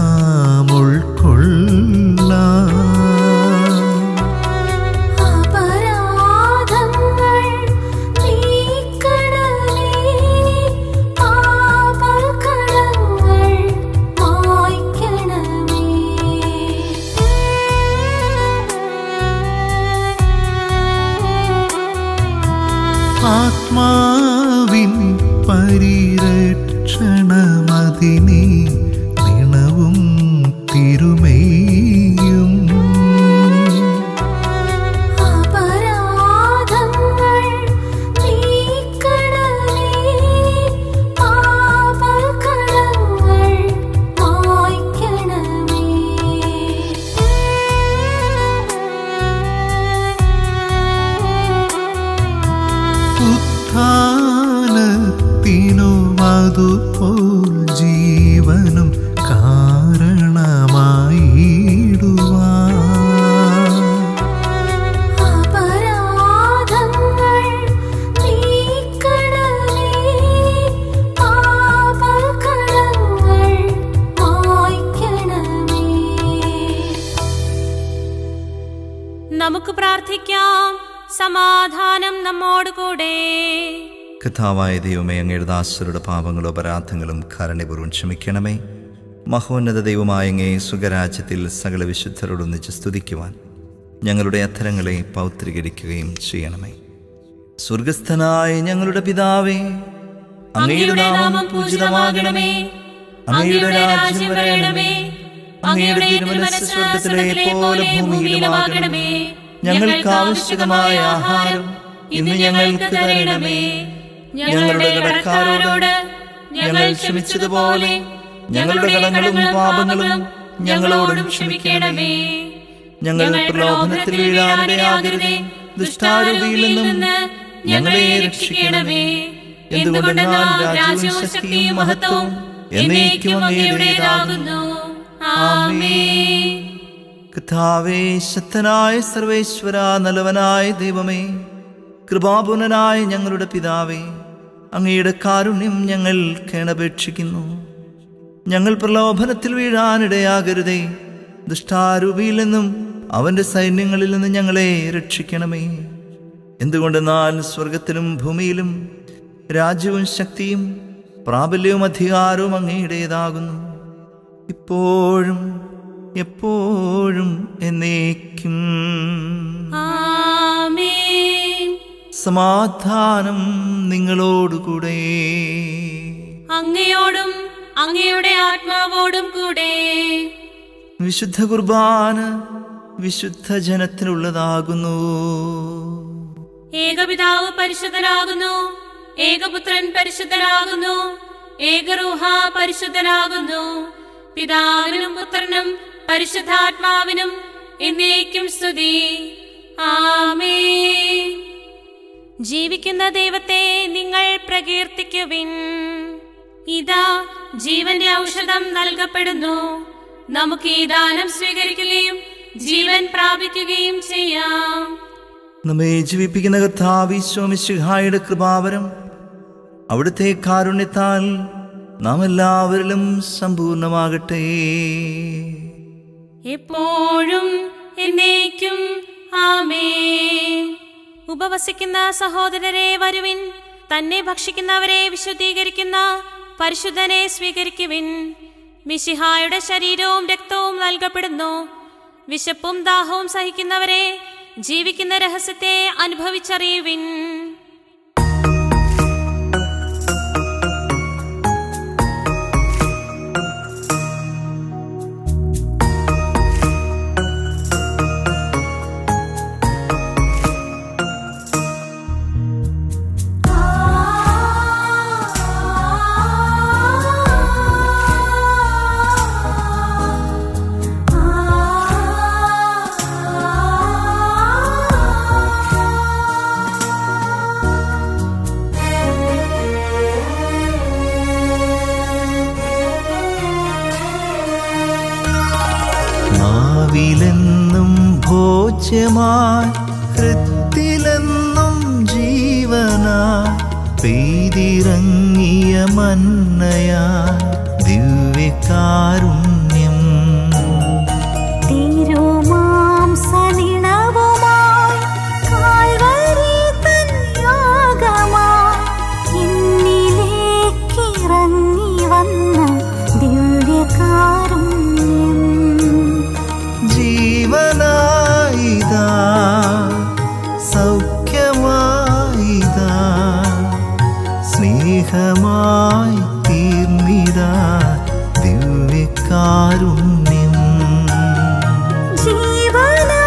ആത്മാവിൻ പരിരക്ഷണമതിനെ നിണവും തിരുമേയും. ഉത്ഥാനത്തിനും അതുപോൽ ജീവനും കാരണമായിടുവാൻ. നമുക്ക് പ്രാർത്ഥിക്കാം. സമാധാനം നമ്മോടുകൂടെ. കർത്താവായ ദൈവമേ, അങ്ങയുടെ ദാസരുടെ പാപങ്ങളും അപരാധങ്ങളും കാരുണ്യപൂർവ്വം ക്ഷമിക്കണമേ. മഹോന്നത ദൈവമായ അങ്ങേ സുഖരാജ്യത്തിൽ സകല വിശുദ്ധരോടൊന്നിച്ച് സ്തുതിക്കുവാൻ ഞങ്ങളുടെ അധരങ്ങളെ പൗത്രീകരിക്കുകയും ചെയ്യണമേ. സ്വർഗസ്ഥനായ ഞങ്ങളുടെ പിതാവേ, അങ്ങയുടെ നാമം പൂജിതമാകണമേ. അങ്ങയുടെ രാജ്യം വരണമേ. അങ്ങയുടെ തിരുമനസ്സ് സ്വർഗത്തിലെ പോലെ ഭൂമിയിലുമാകണമേ. ഞങ്ങൾക്ക് ആവശ്യമായ ആഹാരം ഇന്ന് ഞങ്ങൾക്ക് തരണമേ. ഞങ്ങളുടെ കടക്കാരോട് ഞങ്ങൾ ക്ഷമിച്ചതുപോലെ ഞങ്ങളുടെ കടങ്ങളും പാപങ്ങളും ഞങ്ങളോടും ക്ഷമിക്കണമേ. ഞങ്ങൾ പ്രലോഭനത്തിൽ വീഴാനിടയാകരുതേ, ദുഷ്ടാരൂപിയിൽ നിന്ന് ഞങ്ങളെ രക്ഷിക്കണമേ. എന്തുകൊണ്ടെന്നാൽ രാജ്യവും ശക്തിയും മഹത്വവും എന്നേക്കും അങ്ങയുടേതാകുന്നു. ആമേൻ. കർത്താവേ, ശക്തനായ സർവേശ്വര, നല്ലവനായ ദൈവമേ, കൃപാപൂർണനായ ഞങ്ങളുടെ പിതാവേ, അങ്ങയുടെ കാരുണ്യം ഞങ്ങൾ കേണപേക്ഷിക്കുന്നു. ഞങ്ങൾ പ്രലോഭനത്തിൽ വീഴാനിടയാകരുതേ. ദുഷ്ടാരൂപിയിൽ നിന്നും അവൻ്റെ സൈന്യങ്ങളിൽ നിന്ന് ഞങ്ങളെ രക്ഷിക്കണമേ. എന്തുകൊണ്ടെന്നാൽ സ്വർഗത്തിലും ഭൂമിയിലും രാജ്യവും ശക്തിയും പ്രാബല്യവും അധികാരവും അങ്ങയുടേതാകുന്നു, ഇപ്പോഴും എപ്പോഴും എന്നേക്കും. ആമേൻ. സമാധാനം നിങ്ങളോടുകൂടെ. അങ്ങയോടും അങ്ങയുടെ ആത്മാവോടും കൂടെ. വിശുദ്ധ കുർബാന വിശുദ്ധ ജനത്തിനുള്ളതാകുന്നു. ഏകപിതാവ് പരിശുദ്ധനാകുന്നു, ഏകപുത്രൻ പരിശുദ്ധനാകുന്നു, ഏകറൂഹ പരിശുദ്ധനാകുന്നു. പിതാവിനും പുത്രനും പരിശുദ്ധാത്മാവിനും എന്നേക്കും സ്തുതി. ആമേൻ. ജീവിക്കുന്ന ദൈവത്തെ നിങ്ങൾ പ്രകീർത്തിക്കുവിൻ. ഇതാ ജീവന്റെ ഔഷധം നൽകപ്പെടുന്നു. നമുക്ക് ഈ ദാനം സ്വീകരിക്കുകയും ജീവൻ പ്രാപിക്കുകയും ചെയ്യാം. നമ്മെ ജീവിപ്പിക്കുന്ന കർത്താവ് ഈശോ മിശിഹായുടെ കൃപാവരം അവിടുത്തെ കാരുണ്യത്താൽ നാം എല്ലാവരിലും സമ്പൂർണമാകട്ടെ. എപ്പോഴും എന്നേക്കും ആമേൻ. ഉപവസിക്കുന്ന സഹോദരരെ വരുവിൻ. തന്നെ ഭക്ഷിക്കുന്നവരെ വിശുദ്ധീകരിക്കുന്ന പരിശുദ്ധനെ സ്വീകരിക്കുവിൻ. മിശിഹായുടെ ശരീരവും രക്തവും നൽകപ്പെടുന്നു. വിശപ്പും ദാഹവും സഹിക്കുന്നവരെ ജീവിക്കുന്ന രഹസ്യത്തെ അനുഭവിച്ചറിയുവിൻ. നാവിലെന്നും ഭോജ്യമായി, ഹൃത്തിലെന്നും ജീവനായി, പെയ്തിറങ്ങിയ മന്നയായി ദിവ്യകാരുണ്യം. തിരുമാംസനിണവുമായി കാൽവരി തൻ യാഗമായി എന്നിലേക്കിറങ്ങി വന്ന ദിവ്യകാരുണ്യം. ജീവനായിതാ, സൗഖ്യമായിതാ, സ്നേഹമായി തീർന്നിതാ ദിവ്യകാരുണ്യം. ജീവനായിതാ,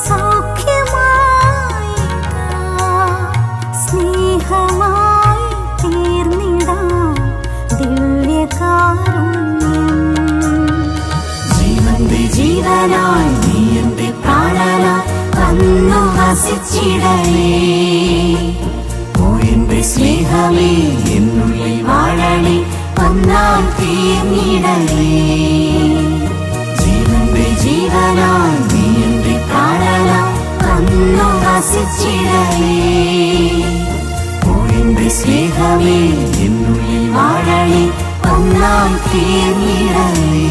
സൗഖ്യമായിതാ, സ്നേഹമായി തീർന്നിടാ ദിവ്യകാരുണ്യം. ജീവന്റെ ജീവനായി നീ എന്റെ പ്രാണനായി വന്നു വസിച്ചിടലേ. ഓ എന്റെ സ്നേഹമേ, എന്നുള്ളിൽ വാഴണേ, ഒന്നാം തീർന്നിടലേ. ജീവന്റെ ജീവനായി നീ എന്റെ പ്രാണനായി വന്നു വസിച്ചിടലേ. ഓ എന്റെ സ്നേഹമേ, എന്നുള്ളിൽ വാഴണേ, ഒന്നാം തീർന്നിടലേ.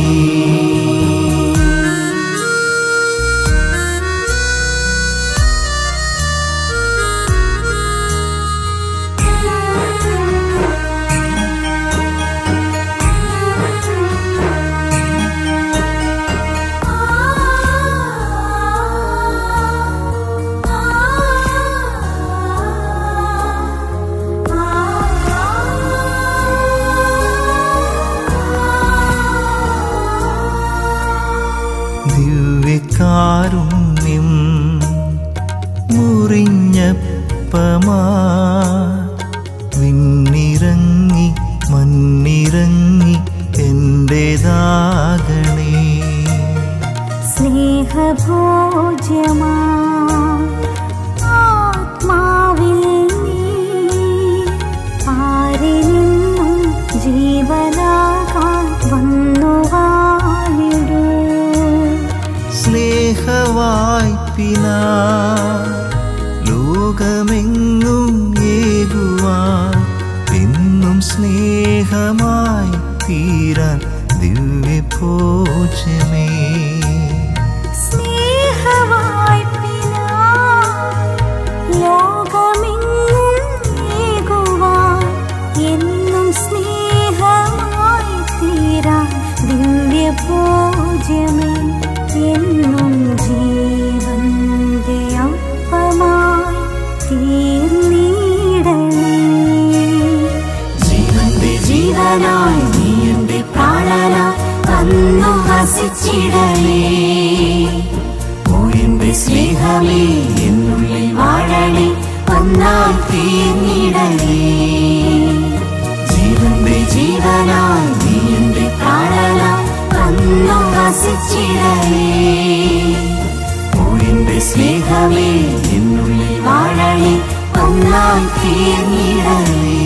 ദിവ്യകാരുണ്യം മുറിഞ്ഞപ്പമാ, വിണ്ണിറങ്ങി മണ്ണിറങ്ങി എന്റേതാകണേ. സ്നേഹഭോജ്യമായി ആത്മാവിൽ നീ ആരിൽ നിന്നും ജീവനാകാൻ വന്നു വാണിടൂ. സ്നേഹവായ്പിനാ ലോകമെങ്ങും ഏകുവാൻ എന്നും സ്നേഹമായി തീരാൻ ദിവ്യഭോജമേ. ലോകമെങ്ങും ഏകുവാൻ എന്നും സ്നേഹമായി തീരാൻ ദിവ്യഭോജ്യമേ. എന്നും ജീവന്റെ അപ്പമായി തീർന്നിടണേ. ജീവന്റെ ജീവനായി നീ എന്റെ പ്രാണനായി വന്നു വസിച്ചിടണേ. എന്റെ സ്നേഹമേ എന്നുള്ളിൽ വാഴണേ, ഒന്നായി തീർന്നിടണേ. ജീവന്റെ ജീവനായി നീ എന്റെ പ്രാണനായി വന്നു വസിച്ചിടണേ. എന്റെ സ്നേഹമേ എന്നുള്ളിൽ വാഴണേ, ഒന്നായി തീർന്നിടണേ.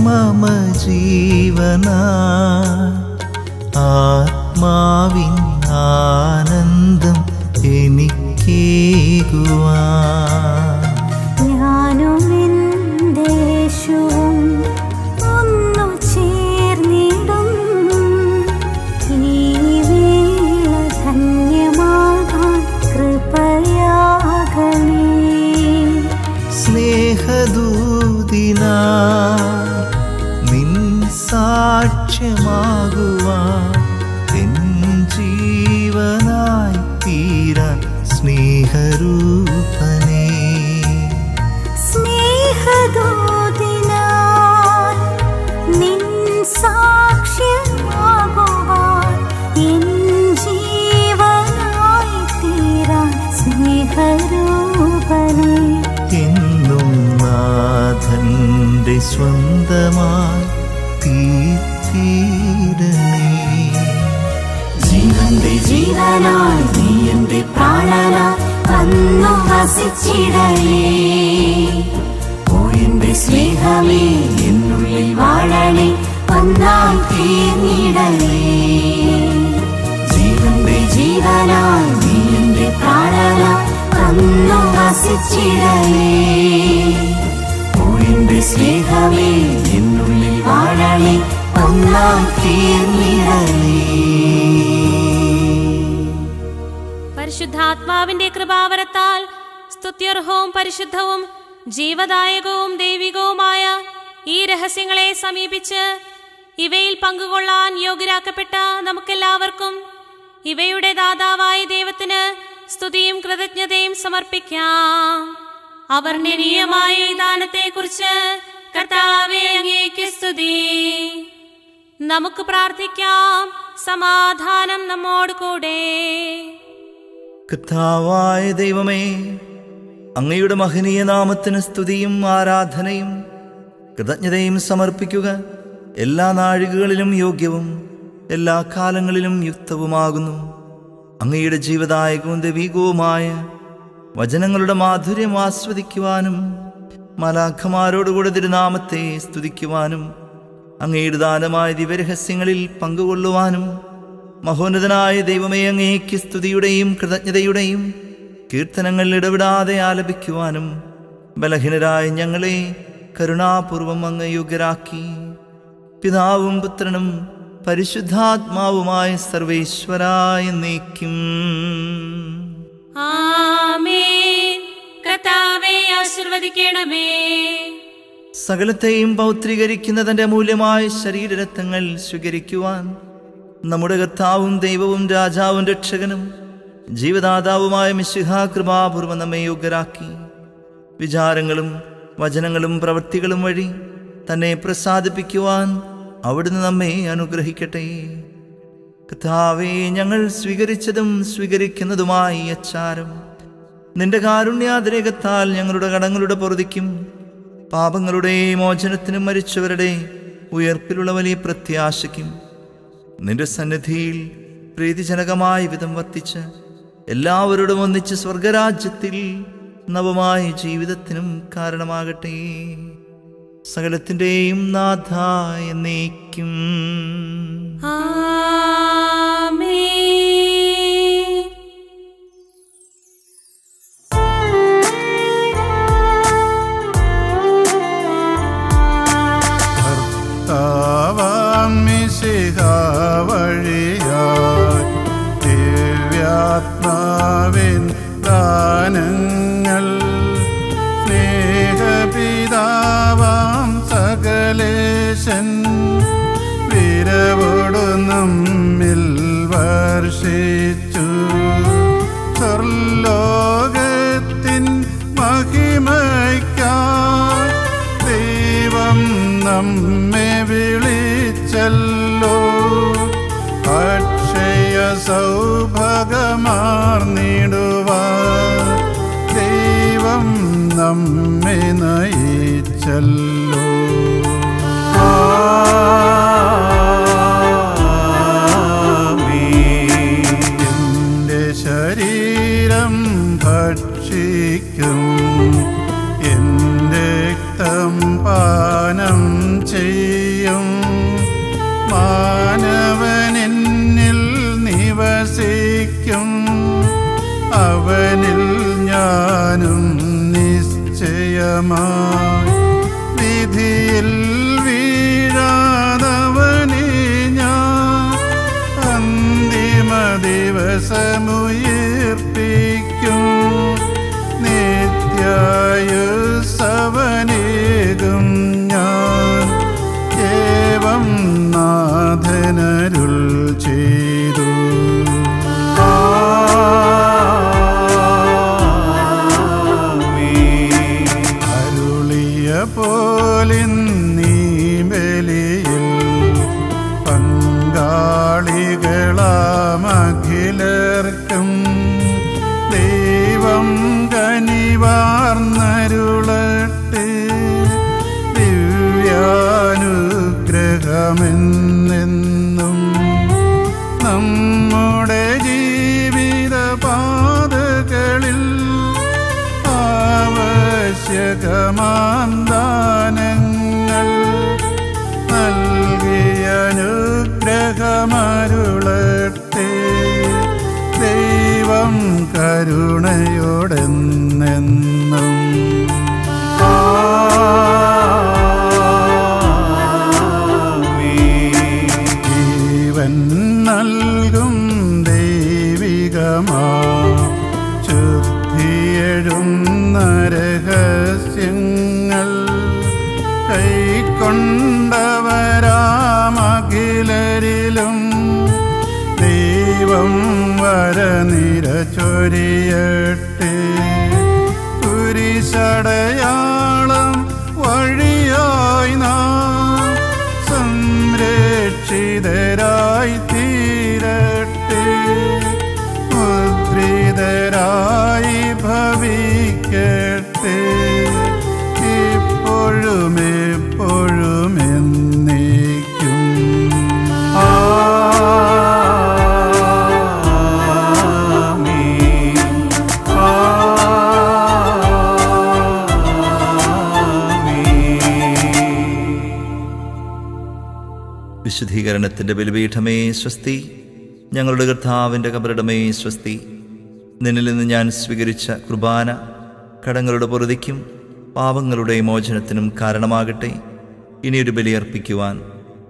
മമ ജീവനാ ആത്മാവിൻ ആനന്ദം എനിക്കേകുവാൻ. ഞാനും എന്റെ യേശുവും ഒന്നു ചേർന്നിടും. ഈ വേള ധന്യമാകാൻ കൃപയാകണേ. സ്നേഹദൂതിനാ നിൻ സാക്ഷ്യമാകുവാൻ എൻ ജീവനായി തീരാൻ സ്നേഹരൂപനേ. സ്നേഹദൂതിനായി നിൻ സാക്ഷ്യമാകുവാൻ എൻ ജീവനായി തീരാൻ സ്നേഹരൂപനേ. എന്നും നാഥന്റെ സ്വന്തമായി തീർത്തിടണേ. ജീവന്റെ ജീവനായി നീ എന്റെ പ്രാണനായി വന്നു വസിച്ചിടണേ. എന്റെ സ്നേഹമേ എന്നുള്ളിൽ വാഴണേ, ഒന്നായി തീർന്നിടണേ. ജീവന്റെ ജീവനായി നീ എന്റെ പ്രാണനായി വന്നു വസിച്ചിടണേ. എന്റെ സ്നേഹമേ എന്നുള്ളിൽ വാഴണേ, ഒന്നായി തീർന്നിടണേ. പരിശുദ്ധാത്മാവിന്റെ കൃപാവരത്താൽ സ്തുത്യർഹവും പരിശുദ്ധവും ജീവദായകവും ദൈവികവുമായ ഈ രഹസ്യങ്ങളെ സമീപിച്ച് ഇവയിൽ പങ്കുകൊള്ളാൻ യോഗ്യരാക്കപ്പെട്ട നമുക്കെല്ലാവർക്കും ഇവയുടെ ദാതാവായ ദൈവത്തിന് സ്തുതിയും കൃതജ്ഞതയും സമർപ്പിക്കാം. അവർണ്ണനീയമായ ഈ ദാനത്തെക്കുറിച്ച് കർത്താവേ അങ്ങേക്ക് സ്തുതി. നമുക്ക് പ്രാർത്ഥിക്കാം. സമാധാനം നമ്മോട് കൂടെ. കർത്താവായ ദൈവമേ, അങ്ങയുടെ മഹനീയ നാമത്തിന് സ്തുതിയും ആരാധനയും കൃതജ്ഞതയും സമർപ്പിക്കുക എല്ലാ നാഴികകളിലും യോഗ്യവും എല്ലാ കാലങ്ങളിലും യുക്തവുമാകുന്നു. അങ്ങയുടെ ജീവദായകവും ദൈവികവുമായ വചനങ്ങളുടെ മാധുര്യം ആസ്വദിക്കുവാനും മാലാഖമാരോടുകൂടെ തിരുനാമത്തെ സ്തുതിക്കുവാനും അങ്ങയുടെ ദാനമായ ദിവ്യരഹസ്യങ്ങളിൽ പങ്കുകൊള്ളുവാനും മഹോന്നതനായ ദൈവമേ, അങ്ങേക്ക് സ്തുതിയുടെയും കൃതജ്ഞതയുടെയും കീർത്തനങ്ങൾ ഇടവിടാതെ ആലപിക്കുവാനും ബലഹീനരായ ഞങ്ങളെ കരുണാപൂർവം അങ്ങ് യോഗ്യരാക്കി. പിതാവും പുത്രനും പരിശുദ്ധാത്മാവുമായ സർവേശ്വരായ എന്നേക്കും ആമേൻ. കർത്താവേ ആശീർവദിക്കണമേ. സകലത്തെയും പൗത്രീകരിക്കുന്ന തന്റെ മൂല്യമായ ശരീരരത്നങ്ങൾ സ്വീകരിക്കുവാൻ നമ്മുടെ കർത്താവും ദൈവവും രാജാവും രക്ഷകനും ജീവദാതാവുമായ മിശിഹാ കൃപാപൂർവ്വം നമ്മെ യോഗ്യരാക്കി വിചാരങ്ങളും വചനങ്ങളും പ്രവൃത്തികളും വഴി തന്നെ പ്രസാദിപ്പിക്കുവാൻ അവിടുന്ന് നമ്മെ അനുഗ്രഹിക്കട്ടെ. കർത്താവേ, ഞങ്ങൾ സ്വീകരിച്ചതും സ്വീകരിക്കുന്നതുമായി അച്ചാരം നിന്റെ കാരുണ്യാതിരേകത്താൽ ഞങ്ങളുടെ കടങ്ങളുടെ പൊറുതിക്കും പാപങ്ങളുടെ മോചനത്തിനും മരിച്ചവരുടെ ഉയർപ്പിലുള്ള വലിയ പ്രത്യാശയ്ക്കും നിന്റെ സന്നിധിയിൽ പ്രീതിജനകമായ വിധം വർത്തിച്ച് എല്ലാവരോടും ഒന്നിച്ച് സ്വർഗരാജ്യത്തിൽ നവമായ ജീവിതത്തിനും കാരണമാകട്ടെ. സകലത്തിൻ്റെയും നാഥ എന്നേക്കും. വഴിയായി ദിവ്യാത്മാവിൻ ദാനങ്ങൾ സ്നേഹപിതാവാം സകലേശൻ വിരവോടു നമ്മിൽ വർഷിച്ചു. സ്വർലോകത്തിൻ മഹിമയ്ക്കായി ദൈവം നമ്മെ വിളിച്ചല്ലോ. അക്ഷയ സൗഭാഗ്യമാർന്നിടുവാൻ ദൈവം നമ്മെ നയിച്ചല്ലോ. എന്റെ ശരീരം ഭക്ഷിക്കും, എന്റെ രക്തം പാനം ചെയ്യും. മാനവനെന്നിൽ നിവസിക്കും, അവനിൽ ഞാനും നിശ്ചയമായി. വിധിയിൽ വീഴാതവനെ ഞാൻ അന്തിമ ദിവസമുയർപ്പിക്കും. നിത്യായുസ്സവനേകും ഞാൻ ഏവം നാഥനരുൾ ചെയ്തു. അരുളിയ പോലിന്നീ ബലിയിൽ പങ്കാളികളാമഖിലർക്കും ദൈവം കനിവാർന്നരുളട്ടെ. ദിവ്യാനുഗ്രഹമെന്നെന്നും നമ്മുടെ ജീവിത പാതകളിൽ ആവശ്യകമാം ദാനങ്ങൾ നൽകിയ അനുഗ്രഹമരുളട്ടെ. ദൈവം കരുണയോടെന്നെന്നും. ജീവൻ നൽകും ദൈവികമാ ശുദ്ധിയെഴുന്ന രഹസ്യങ്ങൾ കൈക്കൊണ്ടവരാമഖിലരിലും ദൈവം വരനിര ചൊരിയട്ടെ. കുരിശടയാളം വഴിയായി നാം സംരക്ഷിതരായി തീരട്ടെ. മുദ്രിതരായി ഭവിക്കട്ടെ. ഇപ്പോഴും എപ്പോഴും എന്നേക്കും. വിശുദ്ധീകരണത്തിൻ്റെ ബലിപീഠമേ സ്വസ്തി. ഞങ്ങളുടെ കർത്താവിൻ്റെ കബറിടമേ സ്വസ്തി. നിന്നിൽ നിന്ന് ഞാൻ സ്വീകരിച്ച കുർബാന കടങ്ങളുടെ പൊറുതിക്കും പാപങ്ങളുടെ മോചനത്തിനും കാരണമാകട്ടെ. ഇനിയൊരു ബലിയർപ്പിക്കുവാൻ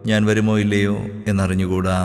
ഞാൻ വരുമോ ഇല്ലയോ എന്നറിഞ്ഞുകൂടാ.